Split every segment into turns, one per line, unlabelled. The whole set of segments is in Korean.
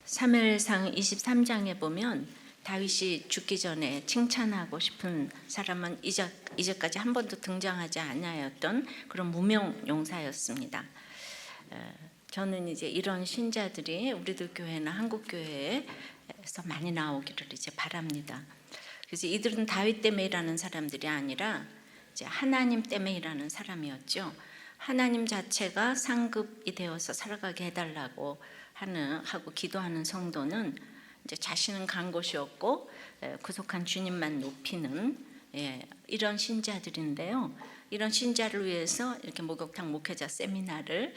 사무엘상 23장에 보면 다윗이 죽기 전에 칭찬하고 싶은 사람은 이제까지 한 번도 등장하지 않았던 그런 무명 용사였습니다. 저는 이제 이런 신자들이 우리들 교회나 한국 교회에서 많이 나오기를 이제 바랍니다. 그래서 이들은 다윗 때문에 일하는 사람들이 아니라 이제 하나님 때문에 일하는 사람이었죠. 하나님 자체가 상급이 되어서 살아가게 해달라고 하고 기도하는 성도는 이제 자신은 간 곳이 없고 구속한 주님만 높이는 이런 신자들인데요. 이런 신자를 위해서 이렇게 목욕탕 목회자 세미나를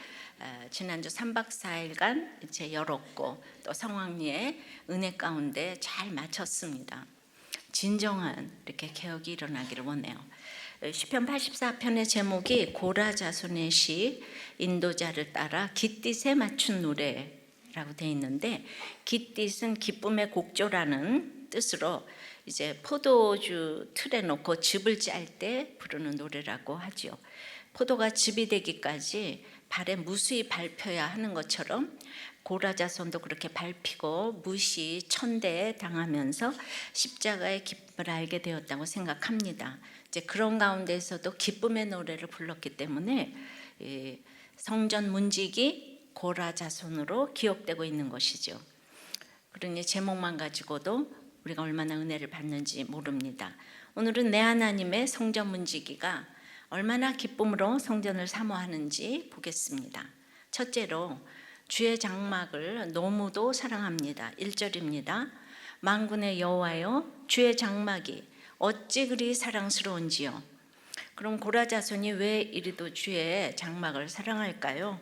지난주 3박 4일간 이제 열었고 또 성황리에 은혜 가운데 잘 마쳤습니다. 진정한 이렇게 개혁이 일어나기를 원해요. 시편 84편의 제목이 고라 자손의 시 인도자를 따라 깃딧에 맞춘 노래라고 되어 있는데, 깃딧은 기쁨의 곡조라는 뜻으로 이제 포도주 틀에 놓고 즙을 짤 때 부르는 노래라고 하죠. 포도가 즙이 되기까지 발에 무수히 밟혀야 하는 것처럼 고라 자손도 그렇게 밟히고 무시 천대 당하면서 십자가의 기쁨을 알게 되었다고 생각합니다. 이제 그런 가운데서도 기쁨의 노래를 불렀기 때문에 성전 문지기 고라 자손으로 기억되고 있는 것이죠. 그러니 제목만 가지고도 우리가 얼마나 은혜를 받는지 모릅니다. 오늘은 내 하나님의 성전 문지기가 얼마나 기쁨으로 성전을 사모하는지 보겠습니다. 첫째로 주의 장막을 너무도 사랑합니다. 1절입니다. 만군의 여호와여, 주의 장막이 어찌 그리 사랑스러운지요. 그럼 고라 자손이 왜 이리도 주의 장막을 사랑할까요?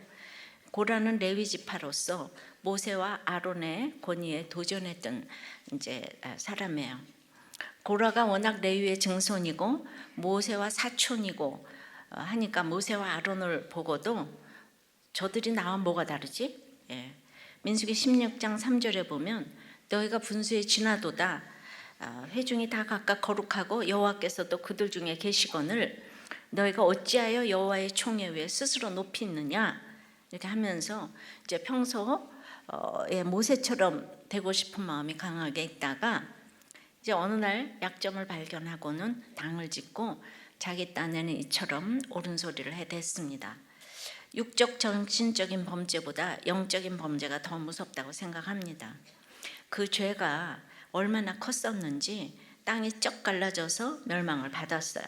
고라는 레위 지파로서 모세와 아론의 권위에 도전했던 이제 사람이에요. 고라가 워낙 레위의 증손이고 모세와 사촌이고 하니까 모세와 아론을 보고도 저들이 나와 뭐가 다르지? 민수기 16장 3절에 보면 너희가 분수에 지나도다 회중이 다 각각 거룩하고 여호와께서도 그들 중에 계시거늘 너희가 어찌하여 여호와의 총회 위에 스스로 높이 있느냐 이렇게 하면서 이제 평소에 모세처럼 되고 싶은 마음이 강하게 있다가 이제 어느 날 약점을 발견하고는 당을 짓고 자기 딴에는 이처럼 옳은 소리를 해댔습니다. 육적 정신적인 범죄보다 영적인 범죄가 더 무섭다고 생각합니다. 그 죄가 얼마나 컸었는지 땅이 쩍 갈라져서 멸망을 받았어요.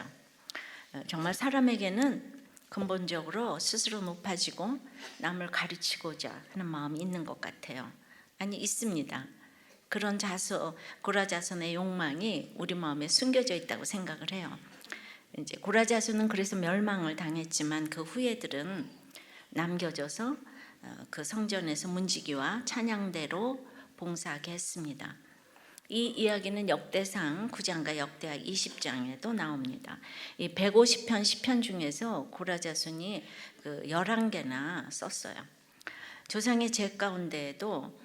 정말 사람에게는 근본적으로 스스로 높아지고 남을 가르치고자 하는 마음이 있는 것 같아요. 아니, 있습니다. 그런 고라 자손의 욕망이 우리 마음에 숨겨져 있다고 생각을 해요. 이제 고라 자손은 그래서 멸망을 당했지만 그 후예들은 남겨져서 그 성전에서 문지기와 찬양대로 봉사하게 했습니다. 이 이야기는 역대상 9장과 역대하 20장에도 나옵니다. 이 150편 시편 중에서 고라 자손이 11개나 썼어요. 조상의 죄 가운데에도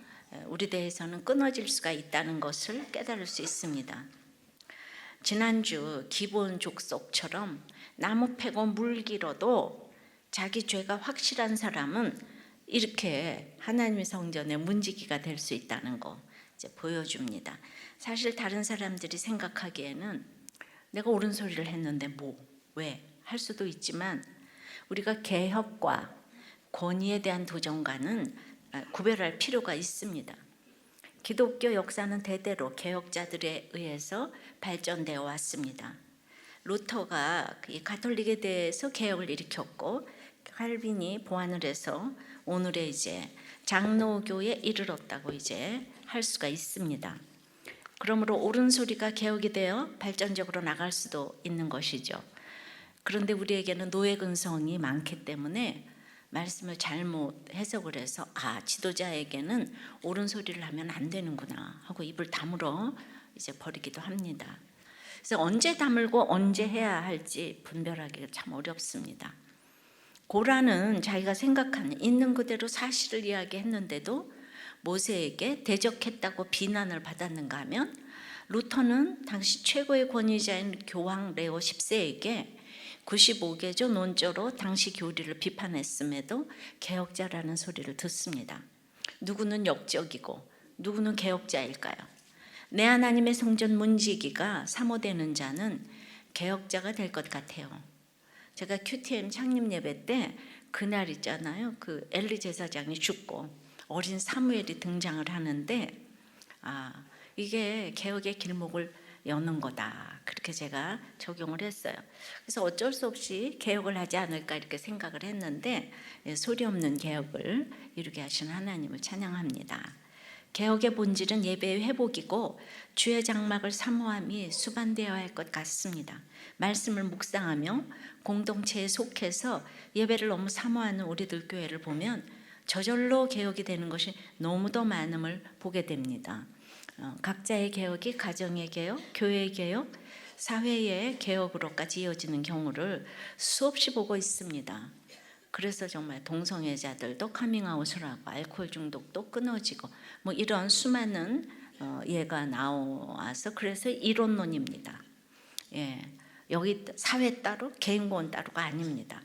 우리 대에서는 끊어질 수가 있다는 것을 깨달을 수 있습니다. 지난주 기본 족속처럼 나무 패고 물 길어도 자기 죄가 확실한 사람은 이렇게 하나님의 성전의 문지기가 될 수 있다는 거 이제 보여줍니다. 사실 다른 사람들이 생각하기에는 내가 옳은 소리를 했는데 왜 할 수도 있지만 우리가 개혁과 권위에 대한 도전과는 구별할 필요가 있습니다. 기독교 역사는 대대로 개혁자들에 의해서 발전되어 왔습니다. 루터가 이 가톨릭에 대해서 개혁을 일으켰고 칼빈이 보완을 해서 오늘의 이제 장로교에 이르렀다고 이제 할 수가 있습니다. 그러므로 옳은 소리가 개혁이 되어 발전적으로 나갈 수도 있는 것이죠. 그런데 우리에게는 노예 근성이 많기 때문에 말씀을 잘못 해석을 해서 지도자에게는 옳은 소리를 하면 안 되는구나 하고 입을 다물어 이제 버리기도 합니다. 그래서 언제 다물고 언제 해야 할지 분별하기가 참 어렵습니다. 고라는 자기가 생각하는 있는 그대로 사실을 이야기했는데도 모세에게 대적했다고 비난을 받았는가 하면, 루터는 당시 최고의 권위자인 교황 레오 10세에게 95개조 논조로 당시 교리를 비판했음에도 개혁자라는 소리를 듣습니다. 누구는 역적이고 누구는 개혁자일까요? 내 하나님의 성전 문지기가 사모되는 자는 개혁자가 될 것 같아요. 제가 QTM 창립 예배 때 그날 있잖아요. 그 엘리 제사장이 죽고 어린 사무엘이 등장을 하는데 이게 개혁의 길목을 여는 거다. 그렇게 제가 적용을 했어요. 그래서 어쩔 수 없이 개혁을 하지 않을까 이렇게 생각을 했는데 소리 없는 개혁을 이루게 하신 하나님을 찬양합니다. 개혁의 본질은 예배의 회복이고 주의 장막을 사모함이 수반되어야 할 것 같습니다. 말씀을 묵상하며 공동체에 속해서 예배를 너무 사모하는 우리들 교회를 보면 저절로 개혁이 되는 것이 너무도 많음을 보게 됩니다. 각자의 개혁이 가정의 개혁, 교회의 개혁, 사회의 개혁으로까지 이어지는 경우를 수없이 보고 있습니다. 그래서 정말 동성애자들도 카밍아웃을 하고 알코올 중독도 끊어지고 뭐 이런 수많은 예가 나와서 그래서 이론론입니다. 여기 사회 따로 개인권 따로가 아닙니다.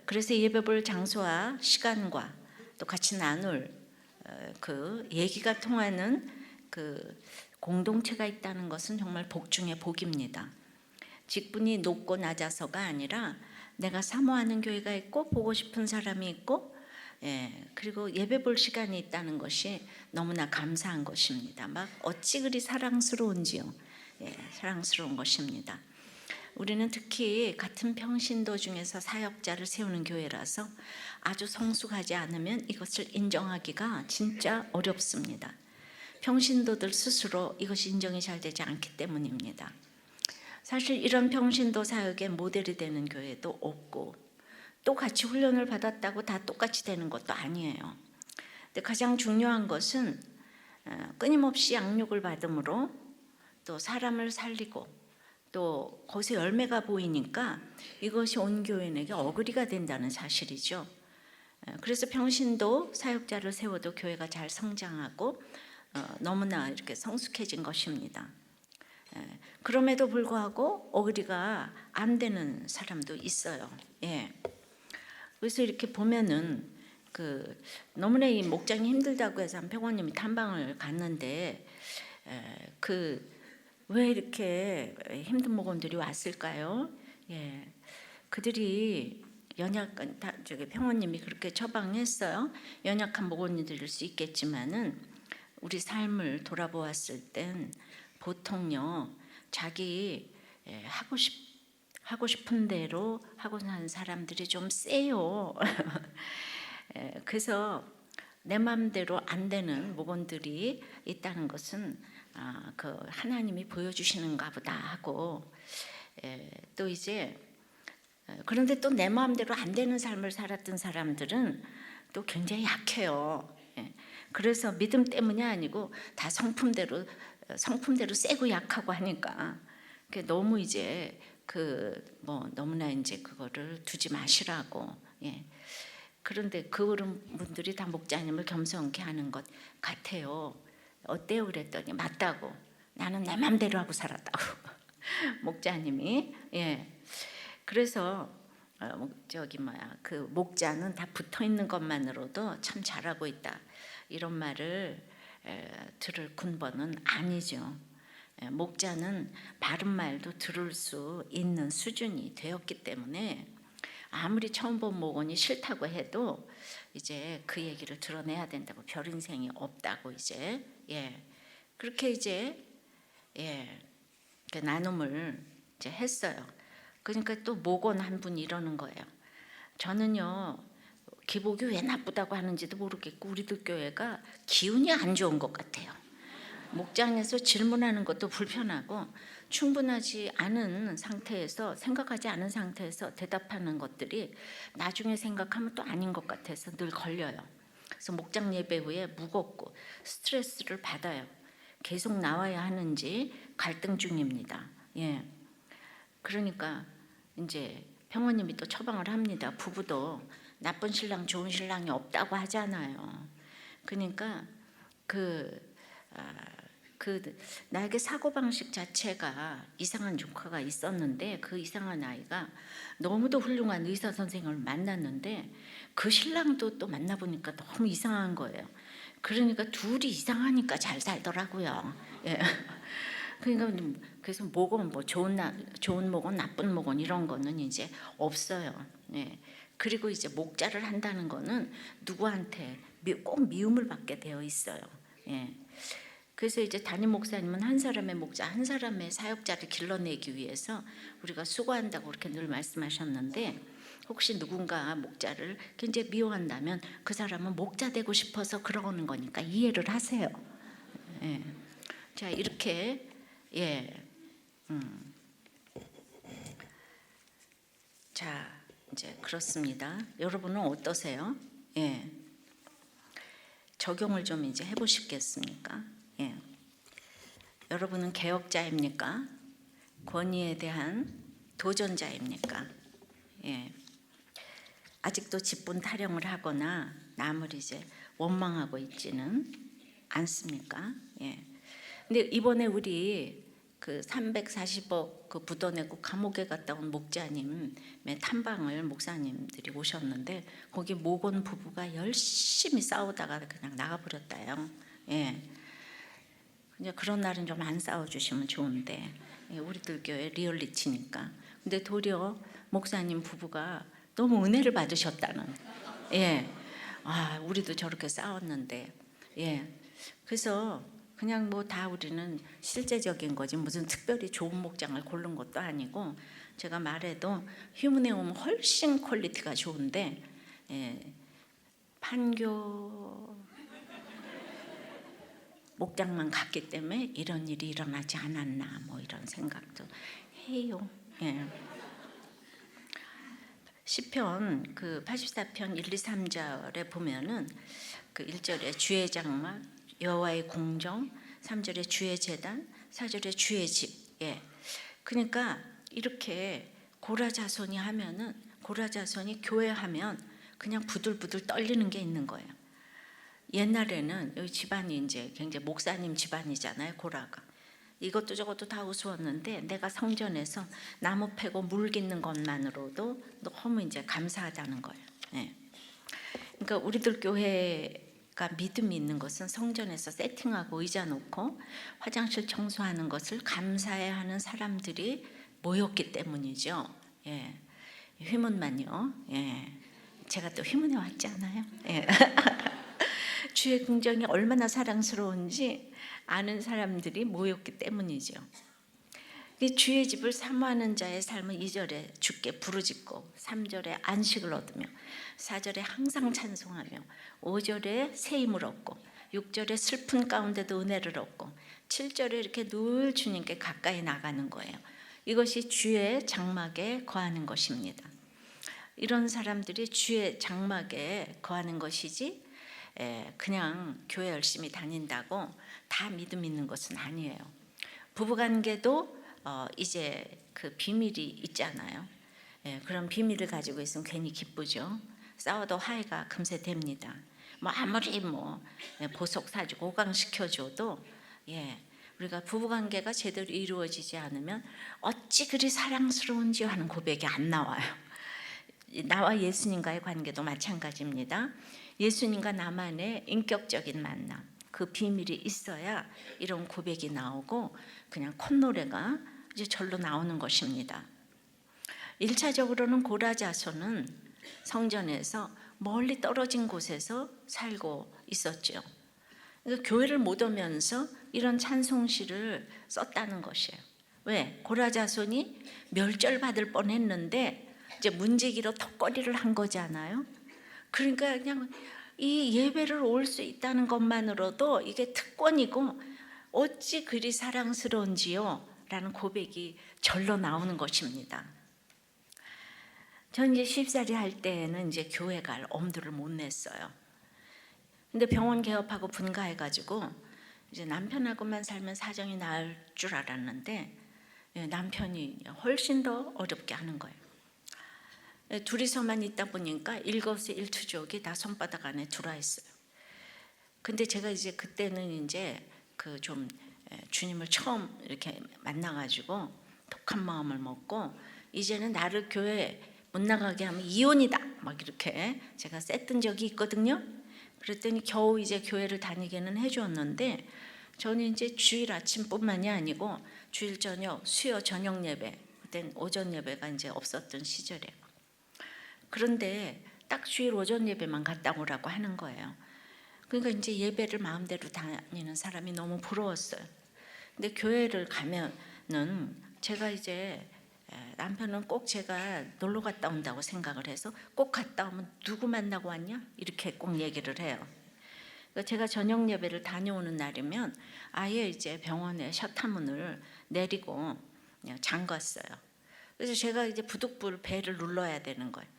그래서 예배볼 장소와 시간과 또 같이 나눌 그 얘기가 통하는 그 공동체가 있다는 것은 정말 복 중의 복입니다. 직분이 높고 낮아서가 아니라 내가 사모하는 교회가 있고 보고 싶은 사람이 있고 그리고 예배 볼 시간이 있다는 것이 너무나 감사한 것입니다. 막 어찌 그리 사랑스러운지요. 사랑스러운 것입니다. 우리는 특히 같은 평신도 중에서 사역자를 세우는 교회라서 아주 성숙하지 않으면 이것을 인정하기가 진짜 어렵습니다. 평신도들 스스로 이것이 인정이 잘 되지 않기 때문입니다. 사실 이런 평신도 사역의 모델이 되는 교회도 없고 또 같이 훈련을 받았다고 다 똑같이 되는 것도 아니에요. 근데 가장 중요한 것은 끊임없이 양육을 받음으로 또 사람을 살리고 또 거기서 열매가 보이니까 이것이 온 교인에게 어그리가 된다는 사실이죠. 그래서 평신도 사역자를 세워도 교회가 잘 성장하고 너무나 이렇게 성숙해진 것입니다. 그럼에도 불구하고 어그리가 안 되는 사람도 있어요. 그래서 이렇게 보면은 너무나 이 목장이 힘들다고 해서 한 평원님이 탐방을 갔는데 왜 이렇게 힘든 목원들이 왔을까요? 그들이 연약한 저기 평원님이 그렇게 처방했어요. 연약한 목원들일 수 있겠지만은 우리 삶을 돌아보았을 땐 보통요 자기 하고 싶은 대로 하고 사는 사람들이 좀 세요. 그래서 내 마음대로 안 되는 목원들이 있다는 것은 그 하나님이 보여주시는가 보다 하고 또 이제 그런데 또 내 마음대로 안 되는 삶을 살았던 사람들은 또 굉장히 약해요. 그래서 믿음 때문이 아니고 다 성품대로 세고 약하고 하니까 너무 이제 너무나 이제 그거를 두지 마시라고. 그런데 그런 분들이 다 목자님을 겸손케 하는 것 같아요. 어때요? 그랬더니 맞다고. 나는 내 맘대로 하고 살았다고. 목자님이. 그래서 그 목자는 다 붙어 있는 것만으로도 참 잘하고 있다. 이런 말을 들을 군번은 아니죠. 목자는 바른 말도 들을 수 있는 수준이 되었기 때문에 아무리 처음 본 목원이 싫다고 해도 이제 그 얘기를 드러내야 된다고, 별 인생이 없다고 이제 그렇게 이제 그 나눔을 이제 했어요. 그러니까 또 목원 한 분이 이러는 거예요. 저는요 기복이 왜 나쁘다고 하는지도 모르겠고 우리들 교회가 기운이 안 좋은 것 같아요. 목장에서 질문하는 것도 불편하고 충분하지 않은 상태에서, 생각하지 않은 상태에서 대답하는 것들이 나중에 생각하면 또 아닌 것 같아서 늘 걸려요. 그래서 목장 예배 후에 무겁고 스트레스를 받아요. 계속 나와야 하는지 갈등 중입니다. 그러니까 이제 평원님이 또 처방을 합니다. 부부도 나쁜 신랑 좋은 신랑이 없다고 하잖아요. 그러니까 나에게 사고방식 자체가 이상한 조카가 있었는데 그 이상한 아이가 너무도 훌륭한 의사 선생님을 만났는데 그 신랑도 또 만나보니까 너무 이상한 거예요. 그러니까 둘이 이상하니까 잘 살더라고요. 예. 그러니까 그래서 목은 뭐 좋은 목은 나쁜 목은 이런 거는 이제 없어요. 예. 그리고 이제 목자를 한다는 거는 누구한테 꼭 미움을 받게 되어 있어요. 예. 그래서 이제 담임 목사님은 한 사람의 목자, 한 사람의 사역자를 길러내기 위해서 우리가 수고한다고 그렇게 늘 말씀하셨는데, 혹시 누군가 목자를 굉장히 미워한다면 그 사람은 목자 되고 싶어서 그러는 거니까 이해를 하세요. 예. 자, 이렇게 자, 이제 그렇습니다. 여러분은 어떠세요? 예. 적용을 좀 이제 해보시겠습니까? 예. 여러분은 개혁자입니까? 권위에 대한 도전자입니까? 예. 아직도 직분 타령을 하거나 남을 이제 원망하고 있지는 않습니까? 예. 근데 이번에 우리 그 340억 그 부도내고 감옥에 갔다 온 목자님의 탐방을 목사님들이 오셨는데, 거기 모건 부부가 열심히 싸우다가 그냥 나가버렸다요. 예. 이제 그런 날은 좀 안 싸워주시면 좋은데, 예, 우리들 교회 리얼리티니까. 근데 도리어 목사님 부부가 너무 은혜를 받으셨다는. 예. 아, 우리도 저렇게 싸웠는데. 예. 그래서 그냥 뭐 다 우리는 실제적인 거지 무슨 특별히 좋은 목장을 고른 것도 아니고, 제가 말해도 휴문에 오면 훨씬 퀄리티가 좋은데, 예, 판교 목장만 갔기 때문에 이런 일이 일어나지 않았나 뭐 이런 생각도 해요. 예. 시편 그 84편 1, 2, 3절에 보면은 그 1절에 주의 장막, 여호와의 공정, 3절에 주의 제단, 4절에 주의 집. 예. 그러니까 이렇게 고라자손이 하면은, 고라자손이 교회하면 그냥 부들부들 떨리는 게 있는 거예요. 옛날에는 여기 집안이 이제 굉장히 목사님 집안이잖아요, 고라가. 이것도 저것도 다 우스웠는데 내가 성전에서 나무 패고 물 깃는 것만으로도 너무 이제 감사하다는 거예요. 예. 그러니까 우리들 교회가 믿음이 있는 것은 성전에서 세팅하고 의자 놓고 화장실 청소하는 것을 감사해야 하는 사람들이 모였기 때문이죠. 예. 휘문만요. 예. 제가 또 휘문에 왔지 않아요? 예. 주의 긍정이 얼마나 사랑스러운지 아는 사람들이 모였기 때문이죠. 주의 집을 사모하는 자의 삶은 2절에 주께 부르짖고, 3절에 안식을 얻으며, 4절에 항상 찬송하며, 5절에 새 힘을 얻고, 6절에 슬픈 가운데도 은혜를 얻고, 7절에 이렇게 늘 주님께 가까이 나가는 거예요. 이것이 주의 장막에 거하는 것입니다. 이런 사람들이 주의 장막에 거하는 것이지 그냥 교회 열심히 다닌다고 다 믿음 있는 것은 아니에요. 부부관계도 이제 그 비밀이 있잖아요. 그런 비밀을 가지고 있으면 괜히 기쁘죠. 싸워도 화해가 금세 됩니다. 뭐 아무리 뭐 보석 사주고 호강시켜줘도 우리가 부부관계가 제대로 이루어지지 않으면 어찌 그리 사랑스러운지 하는 고백이 안 나와요. 나와 예수님과의 관계도 마찬가지입니다. 예수님과 나만의 인격적인 만남, 그 비밀이 있어야 이런 고백이 나오고 그냥 콧노래가 이제 절로 나오는 것입니다. 1차적으로는 고라자손은 성전에서 멀리 떨어진 곳에서 살고 있었죠. 그러니까 교회를 못 오면서 이런 찬송시를 썼다는 것이에요. 왜? 고라자손이 멸절받을 뻔했는데 이제 문지기로 턱걸이를 한 거잖아요. 그러니까 그냥 이 예배를 올 수 있다는 것만으로도 이게 특권이고 어찌 그리 사랑스러운지요 라는 고백이 절로 나오는 것입니다. 전 이제 십살이 할 때는 이제 교회 갈 엄두를 못 냈어요. 근데 병원 개업하고 분가해가지고 이제 남편하고만 살면 사정이 나을 줄 알았는데 남편이 훨씬 더 어렵게 하는 거예요. 둘이서만 있다 보니까 일거수일투족이 다 손바닥 안에 들어와 있어요. 근데 제가 이제 그때는 이제 그 좀 주님을 처음 이렇게 만나가지고 독한 마음을 먹고, 이제는 나를 교회 못 나가게 하면 이혼이다 막 이렇게 제가 셌던 적이 있거든요. 그랬더니 겨우 이제 교회를 다니게는 해주었는데 저는 이제 주일 아침뿐만이 아니고 주일 저녁, 수요 저녁 예배, 그땐 오전 예배가 이제 없었던 시절이에요. 그런데 딱 주일 오전 예배만 갔다 오라고 하는 거예요. 그러니까 이제 예배를 마음대로 다니는 사람이 너무 부러웠어요. 근데 교회를 가면은 제가 이제 남편은 꼭 제가 놀러 갔다 온다고 생각을 해서 꼭 갔다 오면 누구 만나고 왔냐? 이렇게 꼭 얘기를 해요. 그러니까 제가 저녁 예배를 다녀오는 날이면 아예 이제 병원에 셔터문을 내리고 그냥 잠갔어요. 그래서 제가 이제 부득불 벨을 눌러야 되는 거예요.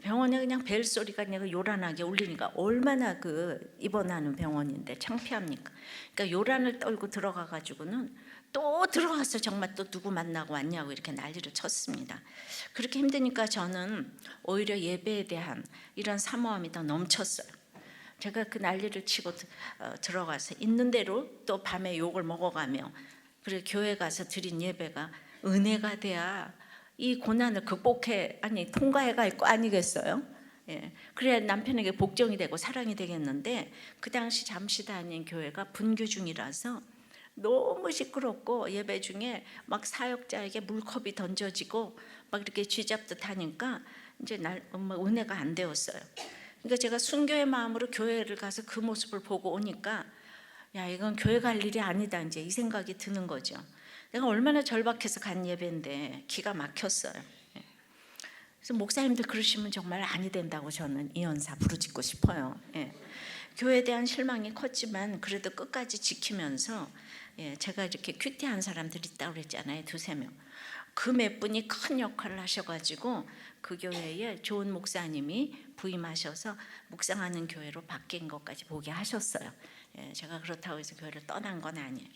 병원에 그냥 벨 소리가 그냥 요란하게 울리니까 얼마나 그 입원하는 병원인데 창피합니까? 그러니까 요란을 떨고 들어가 가지고는 또 들어와서 정말 또 누구 만나고 왔냐고 이렇게 난리를 쳤습니다. 그렇게 힘드니까 저는 오히려 예배에 대한 이런 사모함이 더 넘쳤어요. 제가 그 난리를 치고 들어가서 있는 대로 또 밤에 욕을 먹어가며 그리고 교회 가서 드린 예배가 은혜가 돼야 이 고난을 통과해 갈 거 아니겠어요? 예. 그래야 남편에게 복종이 되고 사랑이 되겠는데 그 당시 잠시 다닌 교회가 분규 중이라서 너무 시끄럽고 예배 중에 막 사역자에게 물컵이 던져지고 막 이렇게 쥐잡듯 하니까 이제 은혜가 안 되었어요. 그러니까 제가 순교의 마음으로 교회를 가서 그 모습을 보고 오니까 야 이건 교회 갈 일이 아니다 이제 이 생각이 드는 거죠. 내가 얼마나 절박해서 간 예배인데 기가 막혔어요. 그래서 목사님들 그러시면 정말 아니 된다고 저는 이 연사 부르짖고 싶어요. 교회에 대한 실망이 컸지만 그래도 끝까지 지키면서 제가 이렇게 큐티한 사람들이 있다고 그랬잖아요. 2-3명. 그 몇 분이 큰 역할을 하셔가지고 그 교회에 좋은 목사님이 부임하셔서 묵상하는 교회로 바뀐 것까지 보게 하셨어요. 제가 그렇다고 해서 교회를 떠난 건 아니에요.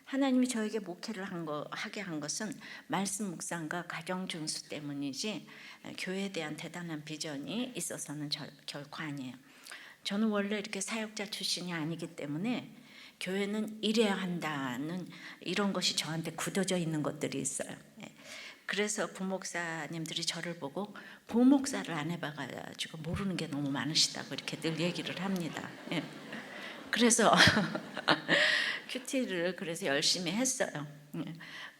하나님이 저에게 목회를 하게 한 것은 말씀 묵상과 가정 준수 때문이지 교회에 대한 대단한 비전이 있어서는 결코 아니에요. 저는 원래 이렇게 사역자 출신이 아니기 때문에 교회는 이래야 한다는 이런 것이 저한테 굳어져 있는 것들이 있어요. 그래서 부목사님들이 저를 보고 부목사를 안 해봐가지고 모르는 게 너무 많으시다고 이렇게 늘 얘기를 합니다. 그래서 큐티를 그래서 열심히 했어요.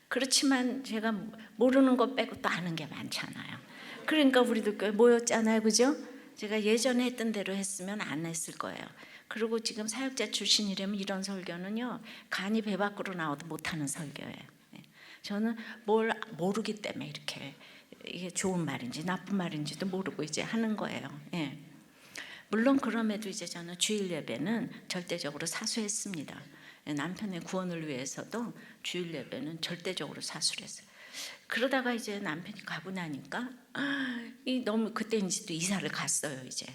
그렇지만 제가 모르는 것 빼고 또 아는 게 많잖아요. 그러니까 우리들 교회 모였잖아요, 그죠? 제가 예전에 했던 대로 했으면 안 했을 거예요. 그리고 지금 사역자 출신이라면 이런 설교는요 간이 배 밖으로 나와도 못하는 설교예요. 저는 뭘 모르기 때문에 이렇게 이게 좋은 말인지 나쁜 말인지도 모르고 이제 하는 거예요. 물론 그럼에도 이제 저는 주일 예배는 절대적으로 사수했습니다. 남편의 구원을 위해서도 주일 예배는 절대적으로 사수를 했어요. 그러다가 이제 남편이 가고 나니까 너무 그때 이제 또 이사를 갔어요. 이제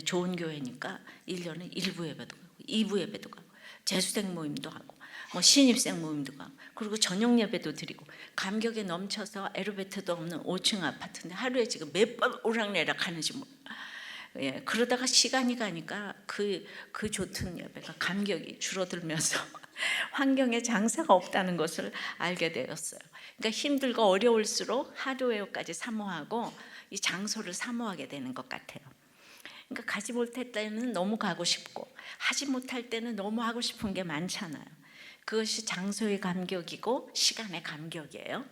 좋은 교회니까 1년에 1부 예배도 가고 2부 예배도 가고 재수생 모임도 하고 뭐 신입생 모임도 가고 그리고 저녁 예배도 드리고 감격에 넘쳐서 에르베트도 없는 5층 아파트인데 하루에 지금 몇 번 오락내락 하는지 그러다가 시간이 가니까 그 좋던 예배가 감격이 줄어들면서 환경에 장사가 없다는 것을 알게 되었어요. 그러니까 힘들고 어려울수록 하드웨어까지 사모하고 이 장소를 사모하게 되는 것 같아요. 그러니까 가지 못할 때는 너무 가고 싶고 하지 못할 때는 너무 하고 싶은 게 많잖아요. 그것이 장소의 감격이고 시간의 감격이에요.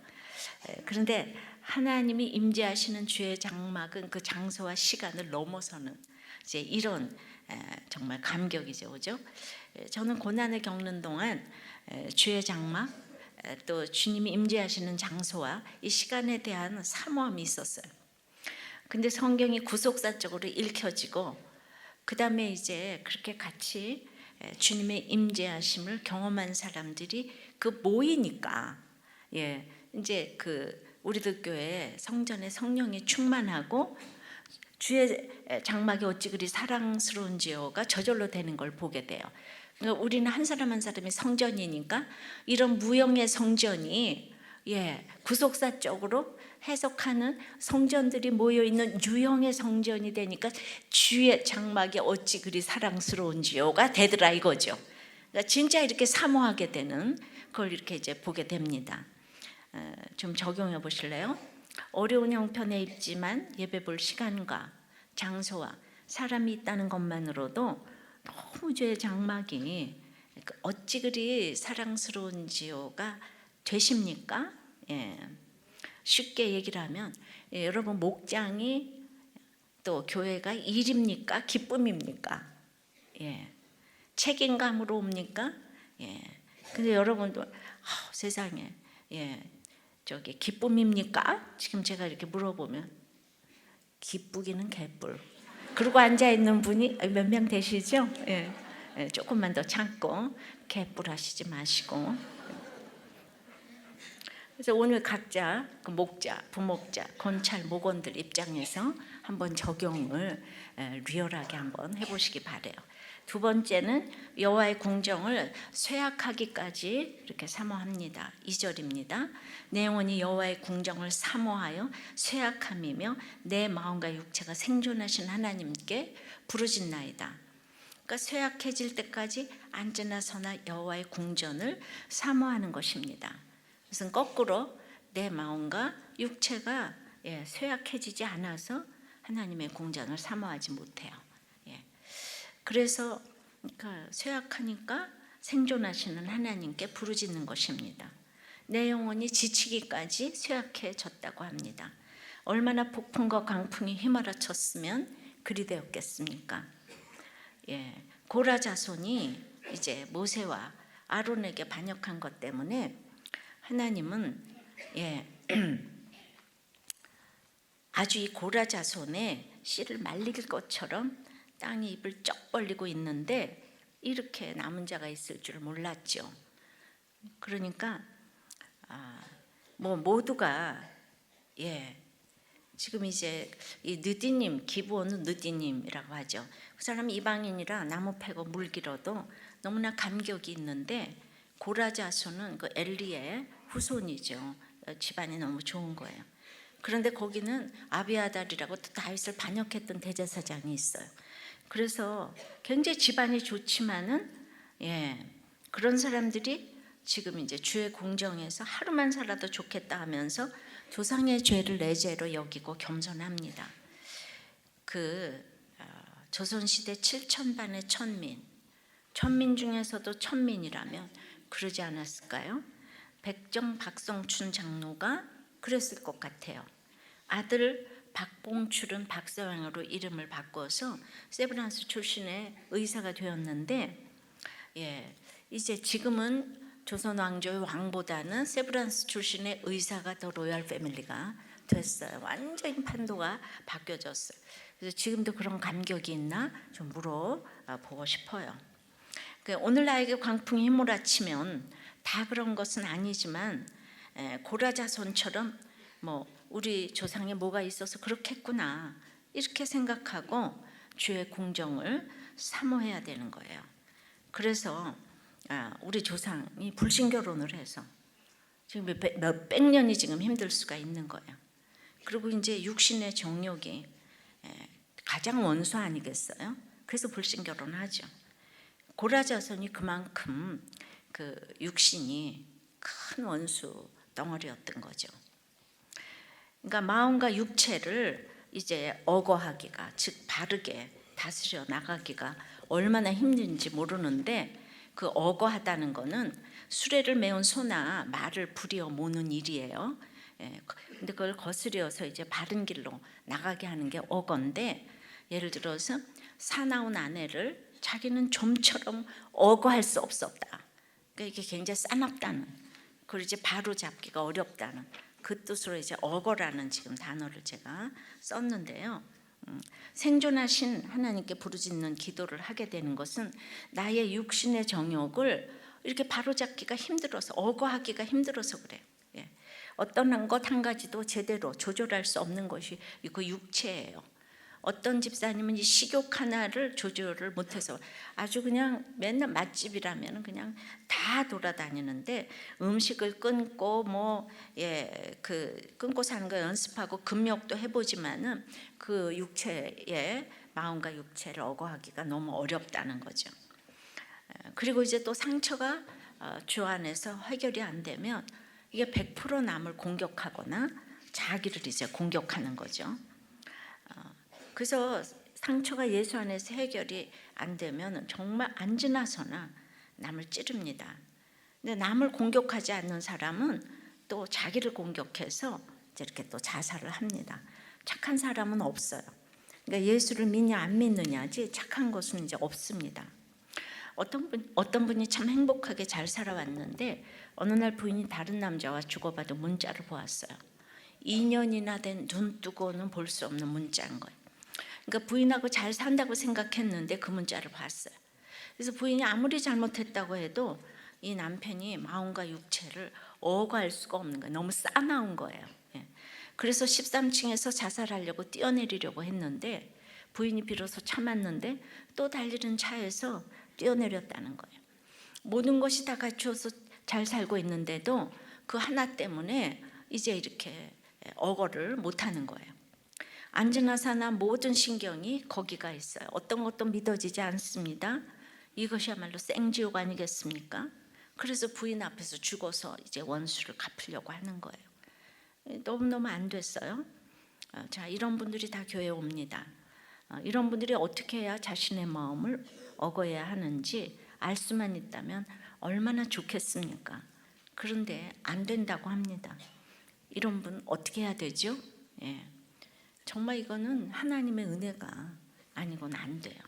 그런데 하나님이 임재하시는 주의 장막은 그 장소와 시간을 넘어서는 이제 이런 정말 감격이죠, 그죠? 저는 고난을 겪는 동안 주의 장막 또 주님이 임재하시는 장소와 이 시간에 대한 사모함이 있었어요. 근데 성경이 구속사적으로 읽혀지고 그 다음에 이제 그렇게 같이 주님의 임재하심을 경험한 사람들이 그 모이니까 이제 그 우리들 교회 성전에 성령이 충만하고 주의 장막이 어찌 그리 사랑스러운지요가 저절로 되는 걸 보게 돼요. 그러니까 우리는 한 사람 한 사람이 성전이니까 이런 무형의 성전이 구속사적으로 해석하는 성전들이 모여있는 유형의 성전이 되니까 주의 장막이 어찌 그리 사랑스러운지요가 되더라 이거죠. 그러니까 진짜 이렇게 사모하게 되는 그걸 이렇게 이제 보게 됩니다. 좀 적용해 보실래요? 어려운 형편에 있지만 예배 볼 시간과 장소와 사람이 있다는 것만으로도 너무 죄의 장막이 어찌 그리 사랑스러운지요가 되십니까? 예. 쉽게 얘기를 하면 여러분 목장이 또 교회가 일입니까? 기쁨입니까? 예. 책임감으로 옵니까? 예. 근데 여러분도 세상에 저기 기쁨입니까? 지금 제가 이렇게 물어보면 기쁘기는 개뿔. 그러고 앉아 있는 분이 몇 명 되시죠? 예. 조금만 더 참고 개뿔하시지 마시고. 그래서 오늘 각자 그 목자, 부목자, 권찰, 목원들 입장에서 한번 적용을 리얼하게 한번 해보시기 바래요. 두 번째는 여호와의 궁정을 쇠약하기까지 이렇게 사모합니다. 2절입니다. 내 영혼이 여호와의 궁정을 사모하여 쇠약함이며 내 마음과 육체가 생존하신 하나님께 부르짖나이다. 그러니까 쇠약해질 때까지 앉으나 서나 여호와의 궁전을 사모하는 것입니다. 그것은 거꾸로 내 마음과 육체가 쇠약해지지 않아서 하나님의 궁전을 사모하지 못해요. 그래서 쇠약하니까 생존하시는 하나님께 부르짖는 것입니다. 내 영혼이 지치기까지 쇠약해졌다고 합니다. 얼마나 폭풍과 강풍이 휘몰아쳤으면 그리 되었겠습니까? 고라 자손이 이제 모세와 아론에게 반역한 것 때문에 하나님은 아주 이 고라 자손의 씨를 말릴 것처럼 땅이 입을 쩍 벌리고 있는데 이렇게 남은 자가 있을 줄 몰랐죠. 그러니까 뭐 모두가 지금 이제 이 느디님, 기브온은 느디님이라고 하죠. 그 사람이 이방인이라 나무 패고 물 길어도 너무나 감격이 있는데 고라 자손은 그 엘리의 후손이죠. 집안이 너무 좋은 거예요. 그런데 거기는 아비아달이라고 또 다윗을 반역했던 대제사장이 있어요. 그래서 굉장히 집안이 좋지만은 그런 사람들이 지금 이제 주의 궁정에서 하루만 살아도 좋겠다 하면서 조상의 죄를 내 죄로 여기고 겸손합니다. 조선시대 7천반의 천민 중에서도 천민이라면 그러지 않았을까요? 백정 박성춘 장로가 그랬을 것 같아요. 아들 박봉출은 박서양으로 이름을 바꿔서 세브란스 출신의 의사가 되었는데 이제 지금은 조선 왕조의 왕보다는 세브란스 출신의 의사가 더 로얄 패밀리가 됐어요. 완전히 판도가 바뀌어졌어요. 그래서 지금도 그런 감격이 있나 좀 물어보고 싶어요. 오늘 나에게 광풍이 휘몰아치면 다 그런 것은 아니지만 고라 자손처럼 뭐 우리 조상에 뭐가 있어서 그렇겠구나 이렇게 생각하고 주의 궁정을 사모해야 되는 거예요. 그래서 우리 조상이 불신결혼을 해서 지금 몇백 년이 지금 힘들 수가 있는 거예요. 그리고 이제 육신의 정욕이 가장 원수 아니겠어요? 그래서 불신결혼을 하죠. 고라 자손이 그만큼 그 육신이 큰 원수 덩어리였던 거죠. 그러니까 마음과 육체를 이제 억어하기가, 즉 바르게 다스려 나가기가 얼마나 힘든지 모르는데 그 억어하다는 거는 수레를 메운 소나 말을 부리어 모는 일이에요. 근데 그걸 거스려서 이제 바른 길로 나가게 하는 게 억어인데, 예를 들어서 사나운 아내를 자기는 좀처럼 억어할 수 없었다. 그러니까 이게 굉장히 싸납다는, 그걸 이제 바로 잡기가 어렵다는 그 뜻으로 이제 억어라는 지금 단어를 제가 썼는데요. 생존하신 하나님께 부르짖는 기도를 하게 되는 것은 나의 육신의 정욕을 이렇게 바로잡기가 힘들어서, 억어하기가 힘들어서 그래요. 어떤 것 한 가지도 제대로 조절할 수 없는 것이 그 육체예요. 어떤 집사님은 이 식욕 하나를 조절을 못해서 아주 그냥 맨날 맛집이라면 그냥 다 돌아다니는데 음식을 끊고 끊고 사는 거 연습하고 금욕도 해보지만은 그 육체의 마음과 육체를 억어하기가 너무 어렵다는 거죠. 그리고 이제 또 상처가 주 안에서 해결이 안 되면 이게 100% 남을 공격하거나 자기를 이제 공격하는 거죠. 그래서 상처가 예수 안에서 해결이 안 되면 정말 안 지나서나 남을 찌릅니다. 근데 남을 공격하지 않는 사람은 또 자기를 공격해서 이렇게 또 자살을 합니다. 착한 사람은 없어요. 그러니까 예수를 믿냐 안 믿느냐지 착한 것은 이제 없습니다. 어떤 분이 참 행복하게 잘 살아왔는데 어느 날 부인이 다른 남자와 주고받은 문자를 보았어요. 2년이나 된 눈 뜨고는 볼 수 없는 문자인 거예요. 그러니까 부인하고 잘 산다고 생각했는데 그 문자를 봤어요. 그래서 부인이 아무리 잘못했다고 해도 이 남편이 마음과 육체를 억어할 수가 없는 거예요. 너무 싸나운 거예요. 그래서 13층에서 자살하려고 뛰어내리려고 했는데 부인이 비로소 참았는데 또 달리는 차에서 뛰어내렸다는 거예요. 모든 것이 다 갖추어서 잘 살고 있는데도 그 하나 때문에 이제 이렇게 억어를 못하는 거예요. 앉으나 사나 모든 신경이 거기가 있어요. 어떤 것도 믿어지지 않습니다. 이것이야말로 생지옥 아니겠습니까? 그래서 부인 앞에서 죽어서 이제 원수를 갚으려고 하는 거예요. 너무너무 안 됐어요. 자, 이런 분들이 다 교회에 옵니다. 이런 분들이 어떻게 해야 자신의 마음을 억어야 하는지 알 수만 있다면 얼마나 좋겠습니까? 그런데 안 된다고 합니다. 이런 분 어떻게 해야 되죠? 정말 이거는 하나님의 은혜가 아니고는 안 돼요.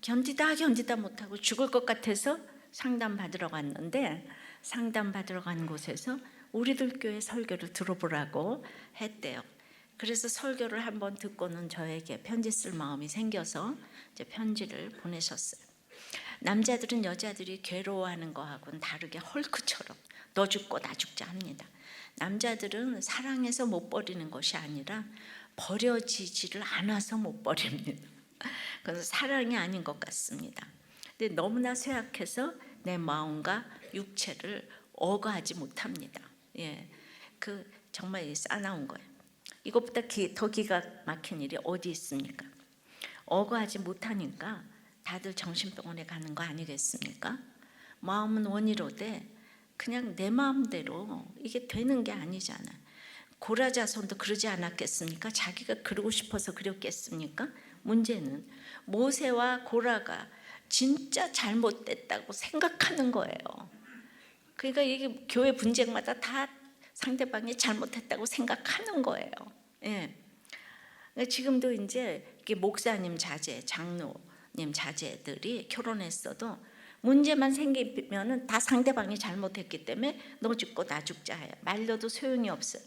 견디다 못하고 죽을 것 같아서 상담 받으러 갔는데 상담 받으러 간 곳에서 우리들 교회 설교를 들어보라고 했대요. 그래서 설교를 한번 듣고는 저에게 편지 쓸 마음이 생겨서 이제 편지를 보내셨어요. 남자들은 여자들이 괴로워하는 거하고는 다르게 헐크처럼 너 죽고 나 죽자 합니다. 남자들은 사랑해서 못 버리는 것이 아니라 버려지지를 않아서 못 버립니다. 그래서 사랑이 아닌 것 같습니다. 근데 너무나 쇠약해서 내 마음과 육체를 억어하지 못합니다. 그 정말 싸나운 거예요. 이것보다 더 기가 막힌 일이 어디 있습니까? 억어하지 못하니까 다들 정신병원에 가는 거 아니겠습니까? 마음은 원이로되 그냥 내 마음대로 이게 되는 게 아니잖아요. 고라자손도 그러지 않았겠습니까? 자기가 그러고 싶어서 그랬겠습니까? 문제는 모세와 고라가 진짜 잘못됐다고 생각하는 거예요. 그러니까 이게 교회 분쟁마다 다 상대방이 잘못했다고 생각하는 거예요. 지금도 이제 이게 목사님 자제, 장로님 자제들이 결혼했어도 문제만 생기면은 다 상대방이 잘못했기 때문에 너 죽고 나 죽자 해요. 말려도 소용이 없어요.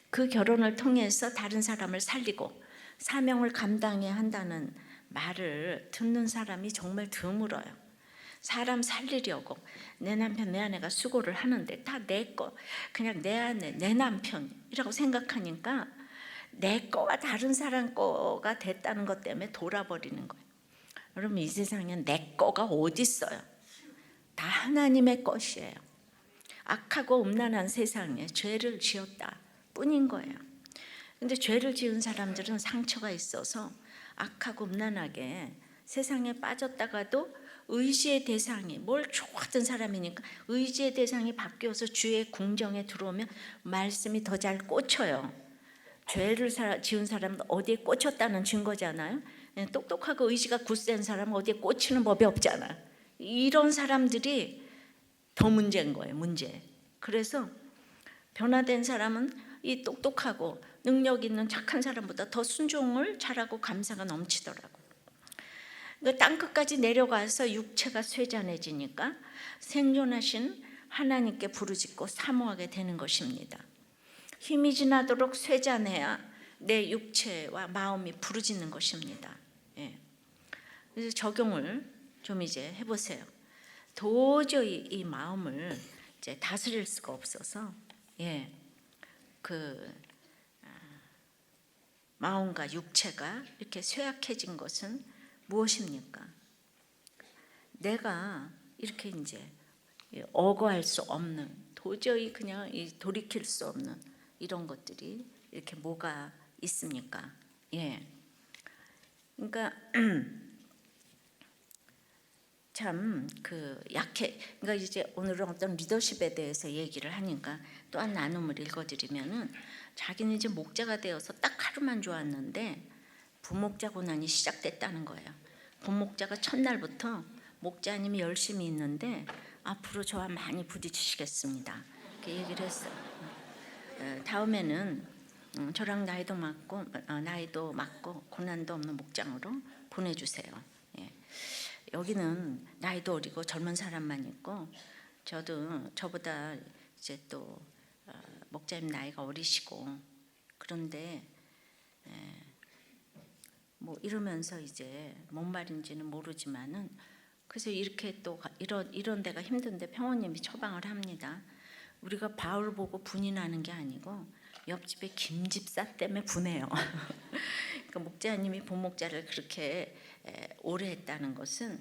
그 결혼을 통해서 다른 사람을 살리고 사명을 감당해야 한다는 말을 듣는 사람이 정말 드물어요. 사람 살리려고 내 남편 내 아내가 수고를 하는데 다 내 거, 그냥 내 아내 내 남편이라고 생각하니까 내 거와 다른 사람 거가 됐다는 것 때문에 돌아버리는 거예요. 여러분 이 세상에 내 거가 어디 있어요? 다 하나님의 것이에요. 악하고 음란한 세상에 죄를 지었다 뿐인 거예요. 근데 죄를 지은 사람들은 상처가 있어서 악하고 음란하게 세상에 빠졌다가도 의지의 대상이 뭘 좋아하던 사람이니까 의지의 대상이 바뀌어서 주의 궁정에 들어오면 말씀이 더 잘 꽂혀요. 죄를 지은 사람은 어디에 꽂혔다는 증거잖아요. 똑똑하고 의지가 굳센 사람은 어디에 꽂히는 법이 없잖아. 이런 사람들이 더 문제인 거예요. 문제. 그래서 변화된 사람은 이 똑똑하고 능력 있는 착한 사람보다 더 순종을 잘하고 감사가 넘치더라고. 땅끝까지 내려가서 육체가 쇠잔해지니까 생존하신 하나님께 부르짖고 사모하게 되는 것입니다. 힘이 지나도록 쇠잔해야 내 육체와 마음이 부르짖는 것입니다. 그래서 적용을 좀 이제 해보세요. 도저히 이 마음을 이제 다스릴 수가 없어서 마음과 육체가 이렇게 쇠약해진 것은 무엇입니까? 내가 이렇게 이제 억어할 수 없는, 도저히 그냥 돌이킬 수 없는 이런 것들이 이렇게 뭐가 있습니까? 그러니까 참 약해. 그러니까 이제 오늘은 어떤 리더십에 대해서 얘기를 하니까 또 한 나눔을 읽어드리면은 자기는 이제 목자가 되어서 딱 하루만 좋았는데 부목자 고난이 시작됐다는 거예요. 부목자가 첫날부터 목자님이 열심히 있는데 앞으로 저와 많이 부딪히시겠습니다. 이렇게 얘기를 했어요. 다음에는 저랑 나이도 맞고 고난도 없는 목장으로 보내주세요. 예. 여기는 나이도 어리고 젊은 사람만 있고 저보다 이제 또 목자님 나이가 어리시고 그런데 뭐 이러면서 이제 뭔 말인지는 모르지만은 그래서 이렇게 또 이런 데가 힘든데 평원님이 처방을 합니다. 우리가 바울 보고 분이 나는 게 아니고 옆집에 김집사 때문에 분해요. 그러니까 목자님이 부목자를 그렇게 오래 했다는 것은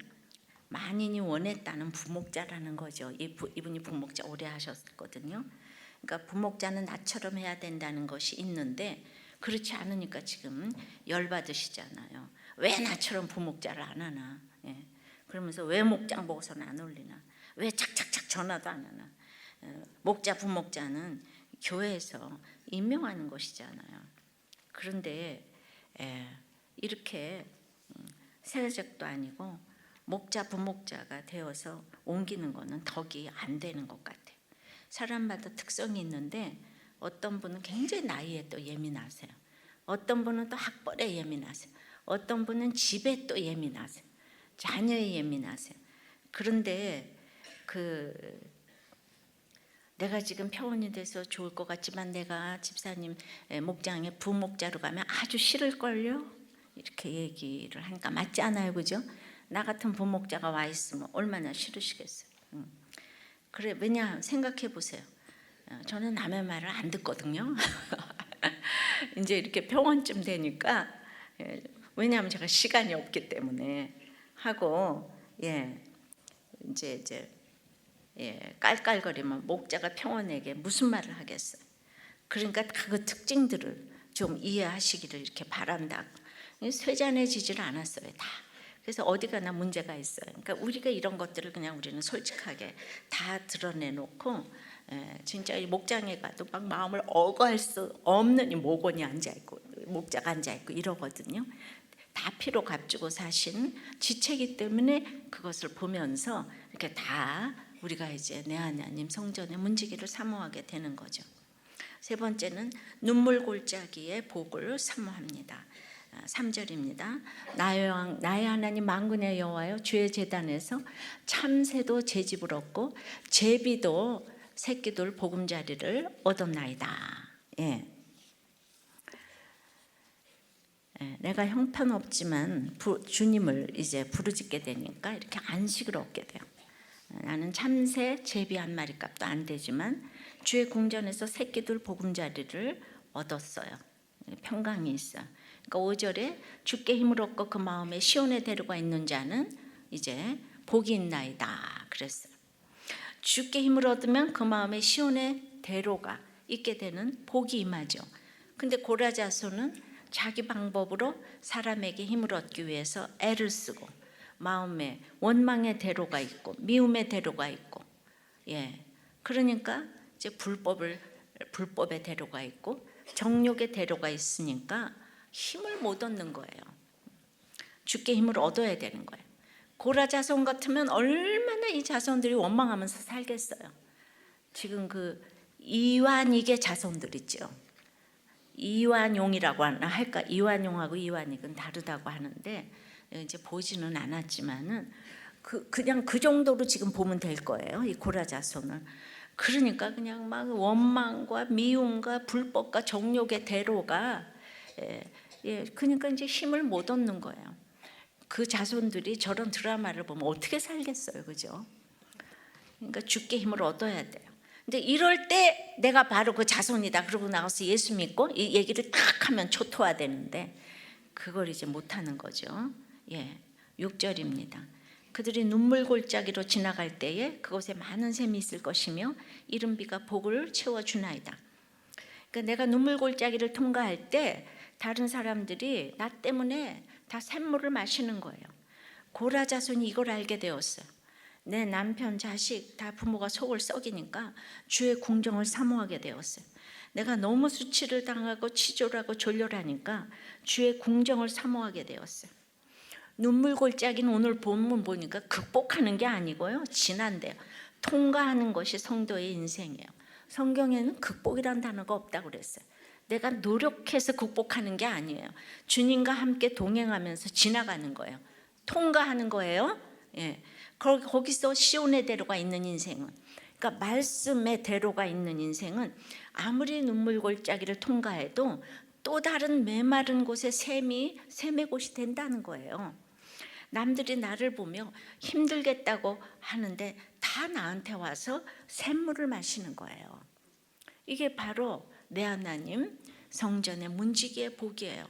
만인이 원했다는 부목자라는 거죠. 이분이 부목자 오래 하셨거든요. 그러니까 부목자는 나처럼 해야 된다는 것이 있는데 그렇지 않으니까 지금 열받으시잖아요. 왜 나처럼 부목자를 안 하나? 예. 그러면서 왜 목장 보고서는 안 올리나? 왜 착착착 전화도 안 하나? 목자 부목자는 교회에서 임명하는 것이잖아요. 그런데 이렇게 세례적도 아니고 목자 부목자가 되어서 옮기는 거는 덕이 안 되는 것 같아요. 사람마다 특성이 있는데 어떤 분은 굉장히 나이에 또 예민하세요. 어떤 분은 또 학벌에 예민하세요. 어떤 분은 집에 또 예민하세요. 자녀에 예민하세요. 그런데 내가 지금 평원이 돼서 좋을 것 같지만 내가 집사님 목장에 부목자로 가면 아주 싫을걸요? 이렇게 얘기를 하니까 맞지 않아요, 그죠? 나 같은 부목자가 와 있으면 얼마나 싫으시겠어요. 그래, 왜냐 생각해 보세요. 저는 남의 말을 안 듣거든요. 이제 이렇게 평원쯤 되니까 왜냐하면 제가 시간이 없기 때문에 하고 이제 깔깔거리면 목자가 평원에게 무슨 말을 하겠어요. 그러니까 그 특징들을 좀 이해하시기를 이렇게 바란다. 쇠잔해지질 않았어요, 다. 그래서 어디 가나 문제가 있어요. 그러니까 우리가 이런 것들을 그냥 우리는 솔직하게 다 드러내놓고 진짜 이 목장에 가도 막 마음을 억어할 수 없는 이 목원이 앉아있고 목자가 앉아있고 이러거든요. 다 피로 값주고 사신 지체이기 때문에 그것을 보면서 이렇게 다 우리가 이제 내 하나님 성전의 문지기를 사모하게 되는 거죠. 세 번째는 눈물 골짜기의 복을 사모합니다. 3절입니다. 나의 하나님 만군의 여호와여, 주의 제단에서 참새도 제 집을 얻고 제비도 새끼들 보금자리를 얻었나이다. 내가 형편없지만 주님을 이제 부르짖게 되니까 이렇게 안식을 얻게 돼요. 나는 참새 제비 한 마리 값도 안 되지만 주의 궁전에서 새끼들 보금자리를 얻었어요. 평강이 있어요. 그러니까 5절에 주께 힘을 얻고 그 마음에 시온의 대로가 있는 자는 이제 복이 있나이다 그랬어요. 주께 힘을 얻으면 그 마음에 시온의 대로가 있게 되는 복이 임하죠. 근데 고라자손은 자기 방법으로 사람에게 힘을 얻기 위해서 애를 쓰고 마음에 원망의 대로가 있고 미움의 대로가 있고 그러니까 이제 불법의 대로가 있고 정욕의 대로가 있으니까 힘을 못 얻는 거예요. 주께 힘을 얻어야 되는 거예요. 고라 자손 같으면 얼마나 이 자손들이 원망하면서 살겠어요. 지금 그 이완익의 자손들 있죠. 이완용이라고 할까? 이완용하고 이완익은 다르다고 하는데 이제 보지는 않았지만은 그냥 그 정도로 지금 보면 될 거예요. 이 고라 자손을. 그러니까 그냥 막 원망과 미움과 불법과 정욕의 대로가 그러니까 이제 힘을 못 얻는 거예요. 그 자손들이 저런 드라마를 보면 어떻게 살겠어요, 그죠? 그러니까 주께 힘을 얻어야 돼요. 근데 이럴 때 내가 바로 그 자손이다 그러고 나가서 예수 믿고 이 얘기를 딱 하면 초토화되는데 그걸 이제 못하는 거죠. 6절입니다. 그들이 눈물 골짜기로 지나갈 때에 그곳에 많은 샘이 있을 것이며 이른 비가 복을 채워주나이다. 그러니까 내가 눈물 골짜기를 통과할 때 다른 사람들이 나 때문에 다 샘물을 마시는 거예요. 고라 자손이 이걸 알게 되었어요. 내 남편 자식 다 부모가 속을 썩이니까 주의 궁정을 사모하게 되었어요. 내가 너무 수치를 당하고 치졸하고 졸렬하니까 주의 궁정을 사모하게 되었어요. 눈물골짜기는 오늘 본문 보니까 극복하는 게 아니고요, 지난데요. 통과하는 것이 성도의 인생이에요. 성경에는 극복이란 단어가 없다고 그랬어요. 내가 노력해서 극복하는 게 아니에요. 주님과 함께 동행하면서 지나가는 거예요. 통과하는 거예요. 예. 거기서 시온의 대로가 있는 인생은, 그러니까 말씀의 대로가 있는 인생은 아무리 눈물골짜기를 통과해도 또 다른 메마른 곳에 샘의 곳이 된다는 거예요. 남들이 나를 보며 힘들겠다고 하는데 다 나한테 와서 샘물을 마시는 거예요. 이게 바로 내 하나님 성전의 문지기의 복이에요.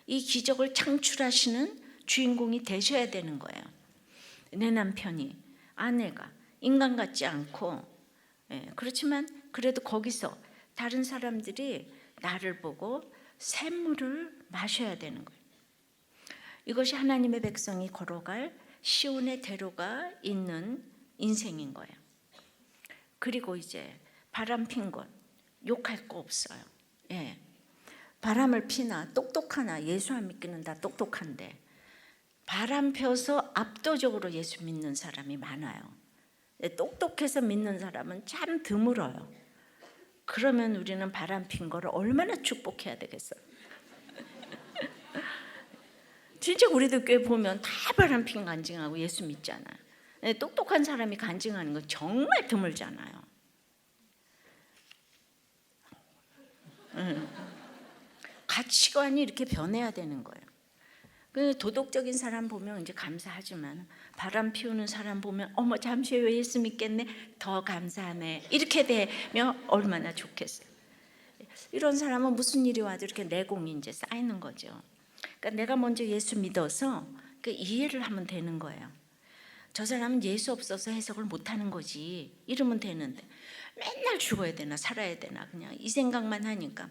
이 기적을 창출하시는 주인공이 되셔야 되는 거예요. 내 남편이, 아내가 인간 같지 않고, 그렇지만 그래도 거기서 다른 사람들이 나를 보고 샘물을 마셔야 되는 거예요. 이것이 하나님의 백성이 걸어갈 시온의 대로가 있는 인생인 거예요. 그리고 이제 바람 핀 것 욕할 거 없어요. 예. 바람을 피나 똑똑하나, 예수 안 믿기는 다 똑똑한데 바람 펴서 압도적으로 예수 믿는 사람이 많아요. 똑똑해서 믿는 사람은 참 드물어요. 그러면 우리는 바람 핀 거를 얼마나 축복해야 되겠어요. 진짜 우리들 꽤 보면 다 바람 핀 간증하고 예수 믿잖아요. 똑똑한 사람이 간증하는 건 정말 드물잖아요. 가치관이 이렇게 변해야 되는 거예요. 도덕적인 사람 보면 이제 감사하지만 바람 피우는 사람 보면 어머 잠시 후에 예수 믿겠네, 더 감사하네, 이렇게 되면 얼마나 좋겠어요. 이런 사람은 무슨 일이 와도 이렇게 내공이 이제 쌓이는 거죠. 그러니까 내가 먼저 예수 믿어서 그 이해를 하면 되는 거예요. 저 사람은 예수 없어서 해석을 못하는 거지 이러면 되는데 맨날 죽어야 되나 살아야 되나 그냥 이 생각만 하니까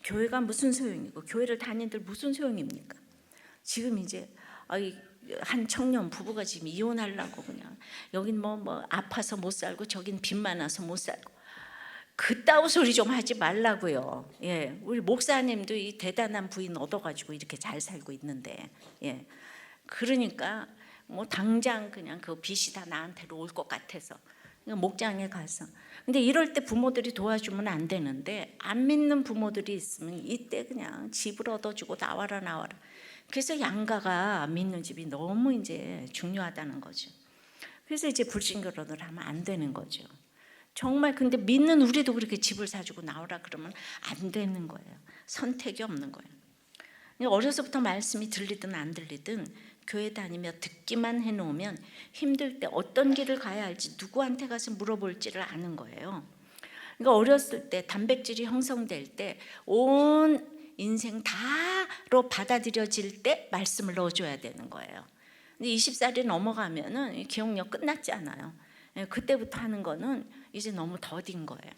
교회가 무슨 소용이고 교회를 다니들 무슨 소용입니까? 지금 이제 한 청년 부부가 지금 이혼하려고 그냥 여긴 뭐 아파서 못 살고 저긴 빚 많아서 못 살고 그따위 소리 좀 하지 말라고요. 예, 우리 목사님도 이 대단한 부인 얻어가지고 이렇게 잘 살고 있는데, 예, 그러니까 뭐 당장 그냥 그 빚이 다 나한테로 올 것 같아서 목장에 가서. 근데 이럴 때 부모들이 도와주면 안 되는데 안 믿는 부모들이 있으면 이때 그냥 집을 얻어주고 나와라. 그래서 양가가 믿는 집이 너무 이제 중요하다는 거죠. 그래서 이제 불신결혼을 하면 안 되는 거죠. 정말 근데 믿는 우리도 그렇게 집을 사주고 나오라 그러면 안 되는 거예요. 선택이 없는 거예요. 어려서부터 말씀이 들리든 안 들리든 교회 다니며 듣기만 해놓으면 힘들 때 어떤 길을 가야 할지 누구한테 가서 물어볼지를 아는 거예요. 그러니까 어렸을 때 단백질이 형성될 때 온 인생 다로 받아들여질 때 말씀을 넣어줘야 되는 거예요. 근데 20살이 넘어가면은 기억력 끝났지 않아요. 그때부터 하는 거는 이제 너무 더딘 거예요.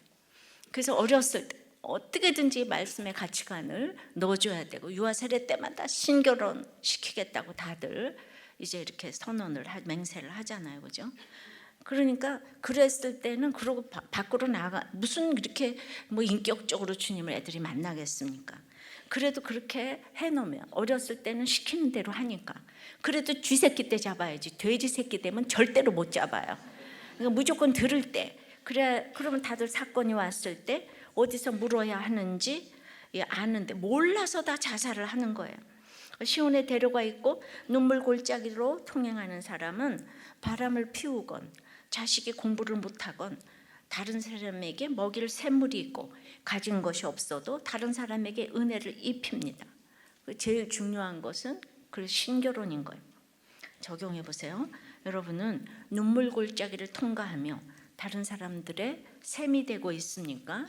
그래서 어렸을 때 어떻게든지 말씀의 가치관을 넣어줘야 되고 유아 세례 때마다 신결혼 시키겠다고 다들 이제 이렇게 선언을 맹세를 하잖아요, 그죠? 그러니까 그랬을 때는 그러고 밖으로 나가 무슨 그렇게 뭐 인격적으로 주님을 애들이 만나겠습니까? 그래도 그렇게 해놓으면 어렸을 때는 시키는 대로 하니까 그래도 쥐새끼 때 잡아야지 돼지 새끼 되면 절대로 못 잡아요. 그러니까 무조건 들을 때 그러면 다들 사건이 왔을 때 어디서 물어야 하는지 아는데 몰라서 다 자살을 하는 거예요. 시온에 데려가 있고 눈물 골짜기로 통행하는 사람은 바람을 피우건 자식이 공부를 못하건 다른 사람에게 먹일 샘물이 있고 가진 것이 없어도 다른 사람에게 은혜를 입힙니다. 제일 중요한 것은 그 신결혼인 거예요. 적용해 보세요. 여러분은 눈물 골짜기를 통과하며 다른 사람들의 샘이 되고 있습니까?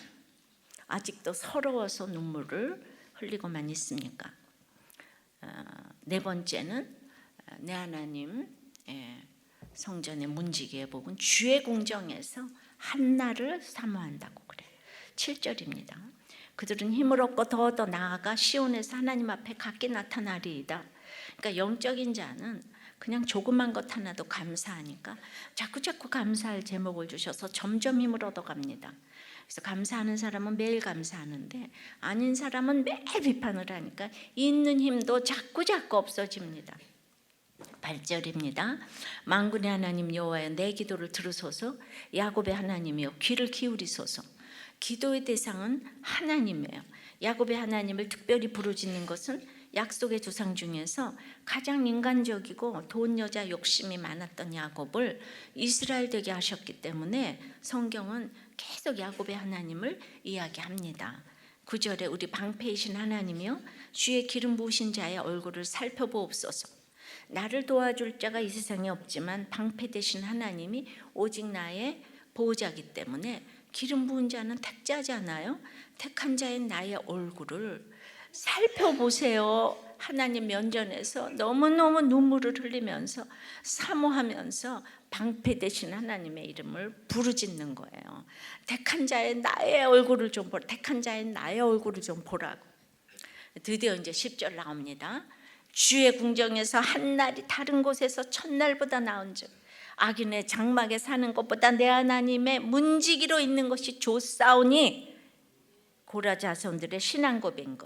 아직도 서러워서 눈물을 흘리고만 있습니까? 네 번째는 내 하나님 성전의 문지기의 복은 주의 공정에서 한날을 사모한다고 그래요. 7절입니다. 그들은 힘을 얻고 더 나아가 시온에서 하나님 앞에 각기 나타나리이다. 그러니까 영적인 자는 그냥 조그만 것 하나도 감사하니까 자꾸 감사할 제목을 주셔서 점점 힘을 얻어갑니다. 그래서 감사하는 사람은 매일 감사하는데 아닌 사람은 매일 비판을 하니까 있는 힘도 자꾸 없어집니다. 8절입니다. 만군의 하나님 여호와여 내 기도를 들으소서. 야곱의 하나님이여 귀를 기울이소서. 기도의 대상은 하나님이에요. 야곱의 하나님을 특별히 부르짖는 것은 약속의 조상 중에서 가장 인간적이고 돈 여자 욕심이 많았던 야곱을 이스라엘 되게 하셨기 때문에 성경은 계속 야곱의 하나님을 이야기합니다. 9절에 우리 방패이신 하나님이여 주의 기름 부으신 자의 얼굴을 살펴보옵소서. 나를 도와줄 자가 이 세상에 없지만 방패 되신 하나님이 오직 나의 보호자이기 때문에 기름 부은 자는 택자잖아요. 택한 자인 나의 얼굴을 살펴보세요. 하나님 면전에서 너무너무 눈물을 흘리면서 사모하면서 방패 되신 하나님의 이름을 부르짖는 거예요. 택한 자의 나의 얼굴을 좀 보라. 택한 자의 나의 얼굴을 좀 보라고. 드디어 이제 10절 나옵니다. 주의 궁정에서 한 날이 다른 곳에서 첫날보다 나은즉 악인의 장막에 사는 것보다 내 하나님의 문지기로 있는 것이 좋사오니. 고라 자손들의 신앙 고백인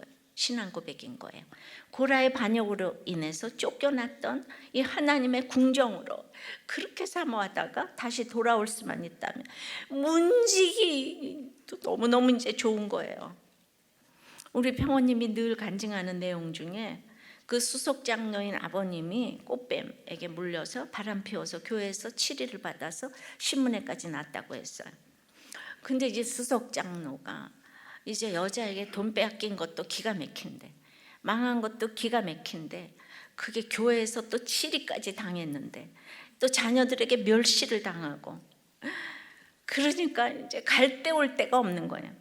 거예요. 고라의 반역으로 인해서 쫓겨났던 이 하나님의 궁정으로 그렇게 사모하다가 다시 돌아올 수만 있다면 문지기도 너무너무 이제 좋은 거예요. 우리 평원님이 늘 간증하는 내용 중에 그 수석 장로인 아버님이 꽃뱀에게 물려서 바람 피워서 교회에서 치리를 받아서 신문에까지 났다고 했어요. 근데 이제 수석 장로가 이제 여자에게 돈 빼앗긴 것도 기가 막힌데 망한 것도 기가 막힌데 그게 교회에서 또 치리까지 당했는데 또 자녀들에게 멸시를 당하고 그러니까 이제 갈 데 올 데가 없는 거예요.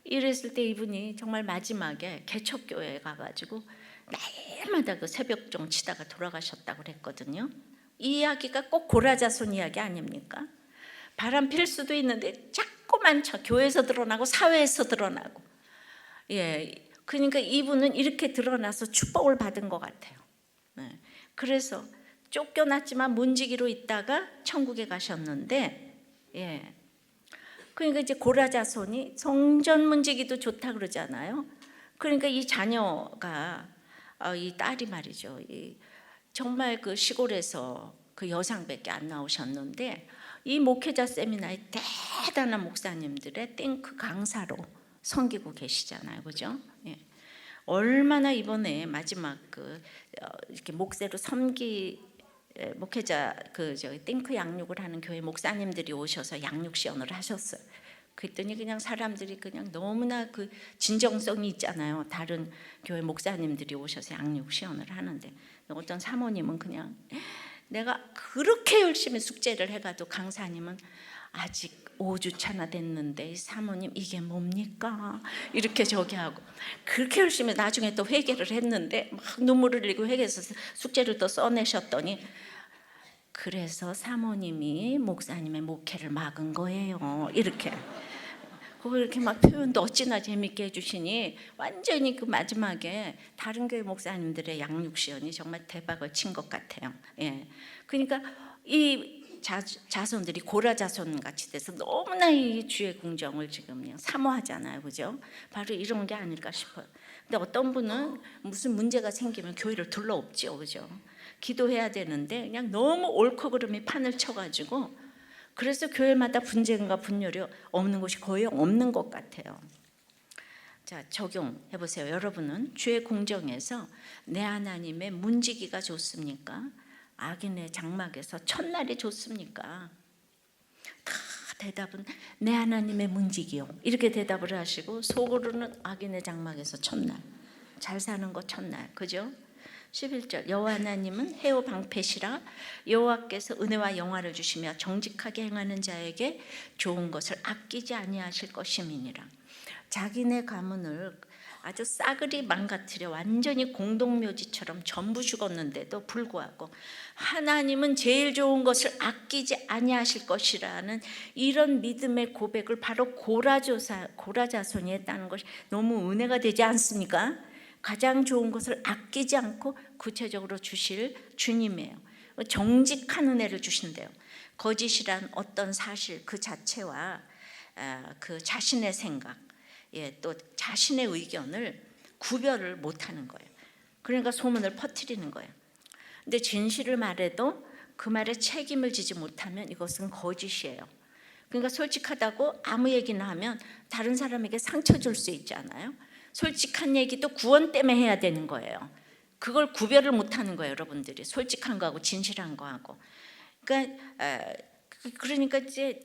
이랬을 때 이분이 정말 마지막에 개척교회에 가가지고 날마다 그 새벽종 치다가 돌아가셨다고 그랬거든요. 이 이야기가 꼭 고라자손 이야기 아닙니까? 바람 필 수도 있는데 자꾸만 교회에서 드러나고 사회에서 드러나고, 그러니까 이분은 이렇게 드러나서 축복을 받은 것 같아요. 그래서 쫓겨났지만 문지기로 있다가 천국에 가셨는데, 그러니까 이제 고라자손이 성전 문지기도 좋다 그러잖아요. 그러니까 이 자녀가 이 딸이 말이죠. 정말 그 시골에서 그 여상밖에 안 나오셨는데 이 목회자 세미나의 대단한 목사님들의 탱크 강사로 섬기고 계시잖아요, 그죠? 얼마나 이번에 마지막 이렇게 목사로 목회자 탱크 양육을 하는 교회 목사님들이 오셔서 양육 시연을 하셨어요. 그랬더니 그냥 사람들이 그냥 너무나 그 진정성이 있잖아요. 다른 교회 목사님들이 오셔서 양육 시연을 하는데 어떤 사모님은 그냥 내가 그렇게 열심히 숙제를 해가도 강사님은 아직 5주차나 됐는데 사모님 이게 뭡니까? 이렇게 하고 그렇게 열심히 나중에 또 회개를 했는데 막 눈물을 흘리고 회개해서 숙제를 또 써내셨더니 그래서 사모님이 목사님의 목회를 막은 거예요. 이렇게 막 표현도 어찌나 재밌게 해주시니 완전히 그 마지막에 다른 교회 목사님들의 양육 시연이 정말 대박을 친 것 같아요. 그러니까 이 자손들이 고라 자손 같이 돼서 너무나 이 주의 궁정을 지금 그냥 사모하잖아요, 그죠? 바로 이런 게 아닐까 싶어요. 근데 어떤 분은 무슨 문제가 생기면 교회를 둘러엎죠, 그죠? 기도해야 되는데 그냥 너무 옳고 그름이 판을 쳐가지고 그래서 교회마다 분쟁과 분열이 없는 곳이 거의 없는 것 같아요. 자, 적용해 보세요. 여러분은 주의 궁정에서 내 하나님의 문지기가 좋습니까? 악인의 장막에서 첫날이 좋습니까? 다 대답은 내 하나님의 문지기요. 이렇게 대답을 하시고 속으로는 악인의 장막에서 첫날. 잘 사는 거 첫날. 그죠? 11절 여호와 하나님은 해오 방패시라 여호와께서 은혜와 영화를 주시며 정직하게 행하는 자에게 좋은 것을 아끼지 아니하실 것임이니라. 자기네 가문을 아주 싸그리 망가뜨려 완전히 공동묘지처럼 전부 죽었는데도 불구하고 하나님은 제일 좋은 것을 아끼지 아니하실 것이라는 이런 믿음의 고백을 바로 고라 자손이 했다는 것이 너무 은혜가 되지 않습니까? 가장 좋은 것을 아끼지 않고 구체적으로 주실 주님이에요. 정직한 은혜를 주신대요. 거짓이란 어떤 사실 그 자체와 그 자신의 생각, 또 자신의 의견을 구별을 못하는 거예요. 그러니까 소문을 퍼뜨리는 거예요. 근데 진실을 말해도 그 말에 책임을 지지 못하면 이것은 거짓이에요. 그러니까 솔직하다고 아무 얘기나 하면 다른 사람에게 상처 줄 수 있잖아요. 솔직한 얘기도 구원 때문에 해야 되는 거예요. 그걸 구별을 못하는 거예요, 여러분들이. 솔직한 거하고 진실한 거하고. 그러니까 이제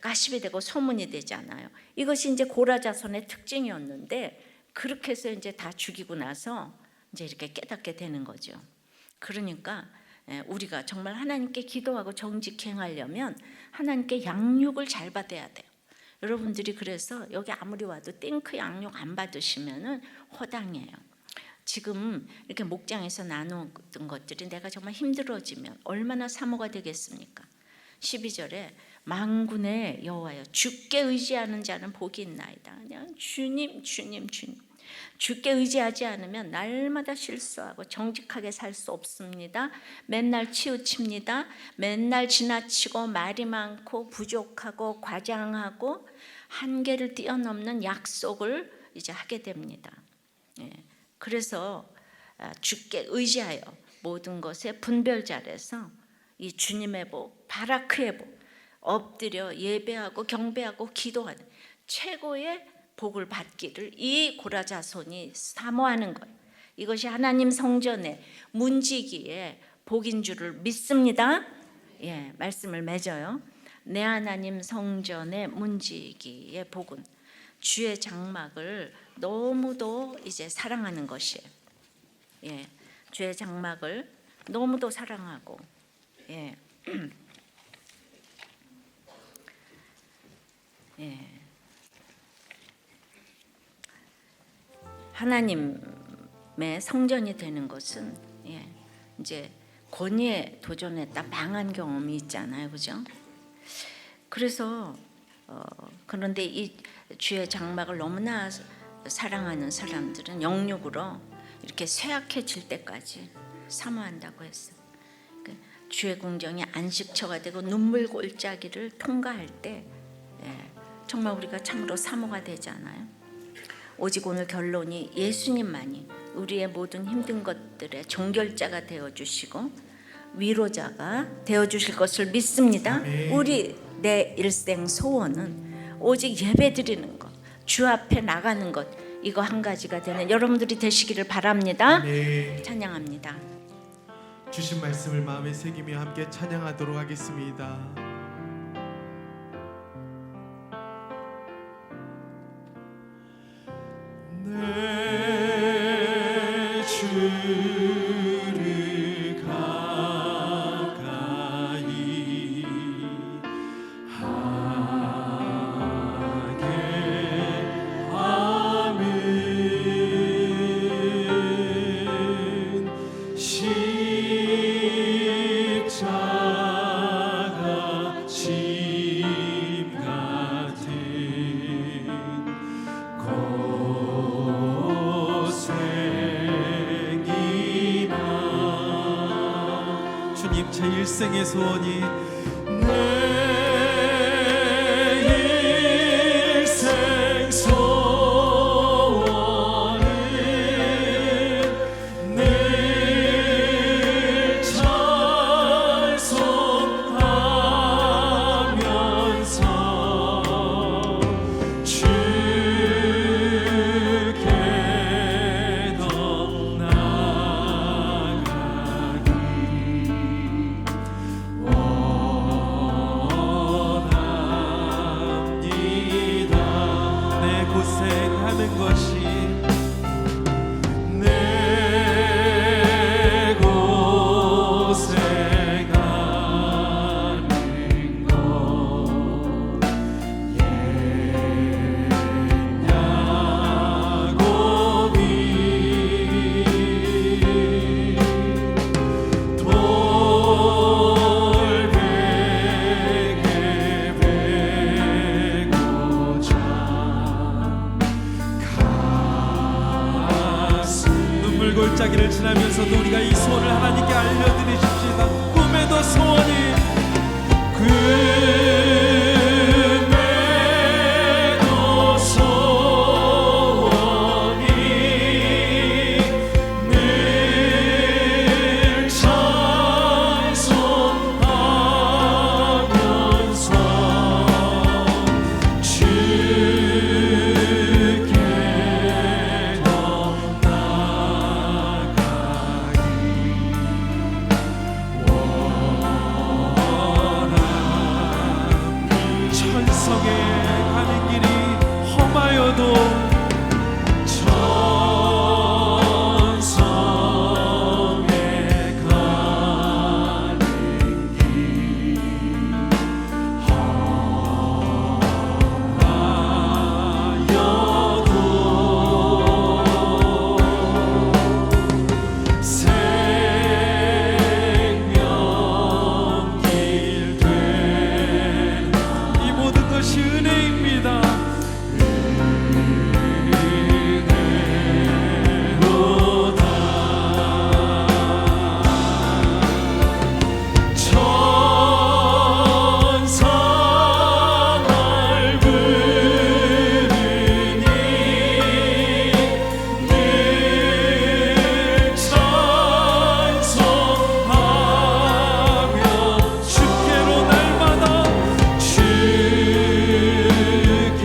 가십이 되고 소문이 되잖아요. 이것이 이제 고라자손의 특징이었는데 그렇게 해서 이제 다 죽이고 나서 이제 이렇게 깨닫게 되는 거죠. 그러니까 우리가 정말 하나님께 기도하고 정직히 행하려면 하나님께 양육을 잘 받아야 돼요. 여러분들이 그래서 여기 아무리 와도 띵크 양육 안 받으시면은 허당이에요. 지금 이렇게 목장에서 나누던 것들이 내가 정말 힘들어지면 얼마나 사모가 되겠습니까? 12절에 만군의 여호와여 주께 의지하는 자는 복이 있나이다. 그냥 주님 주님 주님. 주께 의지하지 않으면 날마다 실수하고 정직하게 살 수 없습니다. 맨날 치우칩니다. 맨날 지나치고 말이 많고 부족하고 과장하고 한계를 뛰어넘는 약속을 이제 하게 됩니다. 그래서 주께 의지하여 모든 것에 분별 잘해서 이 주님의 복, 바라크의 복, 엎드려 예배하고 경배하고 기도하는 최고의 복을 받기를 이 고라자손이 사모하는 거예요. 이것이 하나님 성전의 문지기의 복인 줄을 믿습니다. 말씀을 맺어요. 내 하나님 성전의 문지기의 복은 주의 장막을 너무도 이제 사랑하는 것이에요. 주의 장막을 너무도 사랑하고, 하나님의 성전이 되는 것은 이제 권위에 도전했다 망한 경험이 있잖아요, 그죠? 그래서 그런데 이 주의 장막을 너무나 사랑하는 사람들은 영육으로 이렇게 쇠약해질 때까지 사모한다고 했어요. 주의 궁정이 안식처가 되고 눈물 골짜기를 통과할 때 정말 우리가 참으로 사모가 되잖아요. 오직 오늘 결론이 예수님만이 우리의 모든 힘든 것들의 종결자가 되어주시고 위로자가 되어주실 것을 믿습니다. 우리 내 일생 소원은 오직 예배드리는 것, 주 앞에 나가는 것, 이거 한 가지가 되는 여러분들이 되시기를 바랍니다. 찬양합니다.
주신 말씀을 마음에 새기며 함께 찬양하도록 하겠습니다. 내 주를 가까이 하게 하면 십자가 심 같은 고생이나 주님 제 일생의 소원이 내 일생 소원은 늘 찬송하면서 주께 더 나아가기 원합니다. 내 고생하는 것이 내 고생하는 것 옛야고비 돌베개 베고자 가슴 눈물 골짜기를 지나면서도 우리가 이 소원을 하나님께 알려드리십시다.
하나님 금에도 소원이 늘 찬송하면서 주께 더 나아가기 천성에 가는 길이 험하여도 천성에 가는 길 험하여도 생명길 된 이 모든 것이 은혜입니다. 은혜로다. 천사 날 부르니 늘 찬송하며 주께로 날마다 주께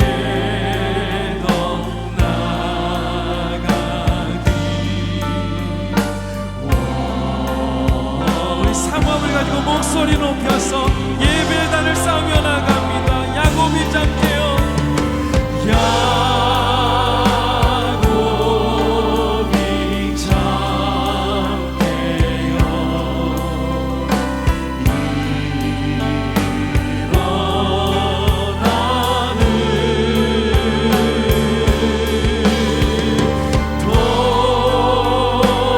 더 나아가기 우리 사모함을 가지고 목소리 높여서 예배단을 쌓으며 나갑니다. 야곱이 잠께요. 야곱이 잠께요.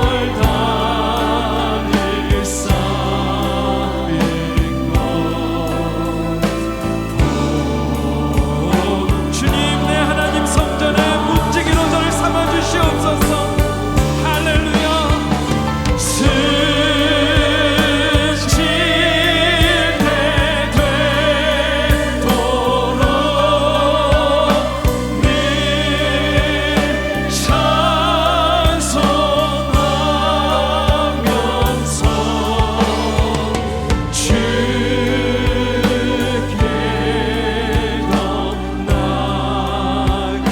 돌담을 쌓는 것 주님 내 하나님 성전에 묵지기로 저를 삼아주시옵소서. 할렐루야. 스칠 때 되도록 늘 찬송하면서 주께 더 나아가기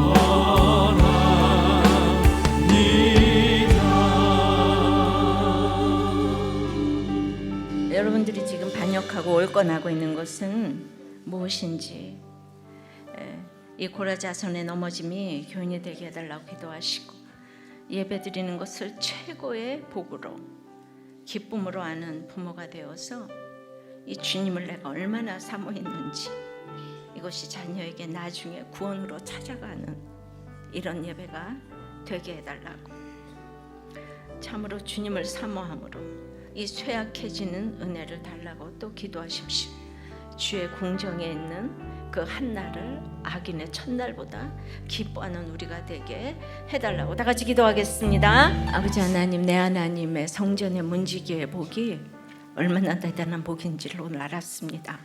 원합니다.
여러분들이 지금 반역하고 올건하고 있는 것은 무엇인지 이 고라자손의 넘어짐이 교인이 되게 해달라고 기도하시고 예배드리는 것을 최고의 복으로 기쁨으로 아는 부모가 되어서 이 주님을 내가 얼마나 사모했는지 이것이 자녀에게 나중에 구원으로 찾아가는 이런 예배가 되게 해달라고 참으로 주님을 사모함으로 이 쇠약해지는 은혜를 달라고 또 기도하십시오. 주의 궁정에 있는 그 한날을 악인의 첫날보다 기뻐하는 우리가 되게 해달라고 다 같이 기도하겠습니다. 아버지 하나님, 내 하나님의 성전의 문지기의 복이 얼마나 대단한 복인지를 오늘 알았습니다.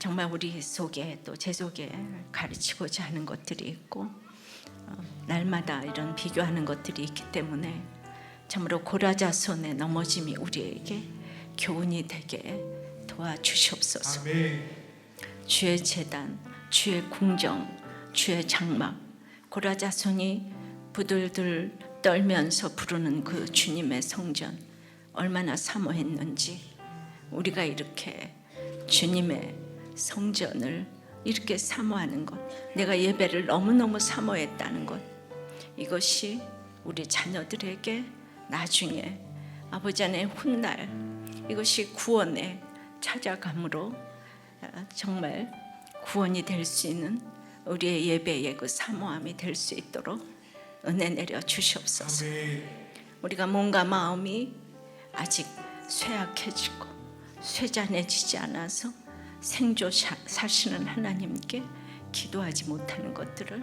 정말 우리 속에 또 제 속에 가르치고자 하는 것들이 있고 날마다 이런 비교하는 것들이 있기 때문에 참으로 고라자손의 넘어짐이 우리에게 교훈이 되게 도와주시옵소서.
아멘.
주의 제단, 주의 궁정, 주의 장막, 고라자손이 부들들 떨면서 부르는 그 주님의 성전 얼마나 사모했는지 우리가 이렇게 주님의 성전을 이렇게 사모하는 것, 내가 예배를 너무너무 사모했다는 것, 이것이 우리 자녀들에게 나중에 아버지 안의 훗날 이것이 구원에 찾아감으로 정말 구원이 될 수 있는 우리의 예배의 그 사모함이 될 수 있도록 은혜 내려 주시옵소서. 우리가 몸과 마음이 아직 쇠약해지고 쇠잔해지지 않아서 생조 사시는 하나님께 기도하지 못하는 것들을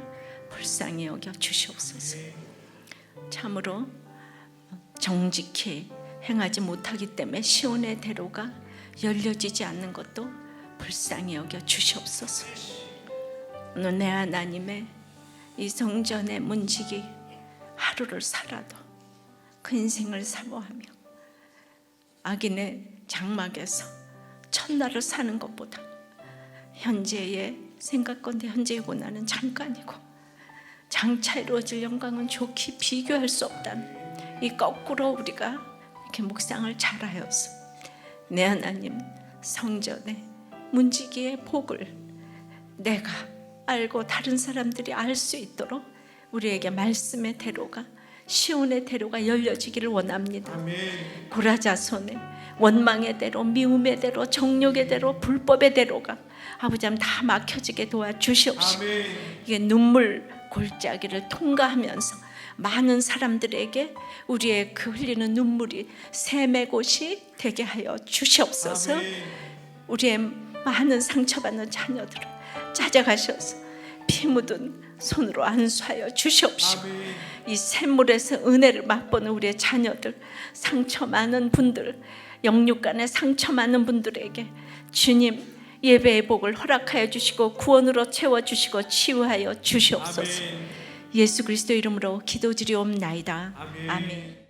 불쌍히 여겨 주시옵소서. 참으로 정직히 행하지 못하기 때문에 시온의 대로가 열려지지 않는 것도 불쌍히 여겨 주시옵소서. 오늘 내 하나님의 이 성전의 문지기 하루를 살아도 그 인생을 사모하며 악인의 장막에서 첫날을 사는 것보다 현재의 생각건대 현재의 고난은 잠깐이고 장차 이루어질 영광은 좋게 비교할 수 없다는 이 거꾸로 우리가 이렇게 묵상을 잘하여서 내 하나님 성전의 문지기의 복을 내가 알고 다른 사람들이 알 수 있도록 우리에게 말씀의 대로가 시온의 대로가 열려지기를 원합니다.
아멘.
고라자손의 원망의 대로, 미움의 대로, 정욕의 대로, 불법의 대로가 아버지 다 막혀지게 도와주시옵시고
아멘.
이게 눈물 골짜기를 통과하면서 많은 사람들에게 우리의 그 흘리는 눈물이 샘의 곳이 되게 하여 주시옵소서.
아멘.
우리의 많은 상처받는 자녀들을 찾아가셔서 피 묻은 손으로 안수하여 주시옵시고
아멘.
이 샘물에서 은혜를 맛보는 우리의 자녀들, 상처 많은 분들, 영육간에 상처 많은 분들에게 주님 예배의 복을 허락하여 주시고 구원으로 채워주시고 치유하여 주시옵소서.
아멘.
예수 그리스도 이름으로 기도드리옵나이다.
아멘.
아멘.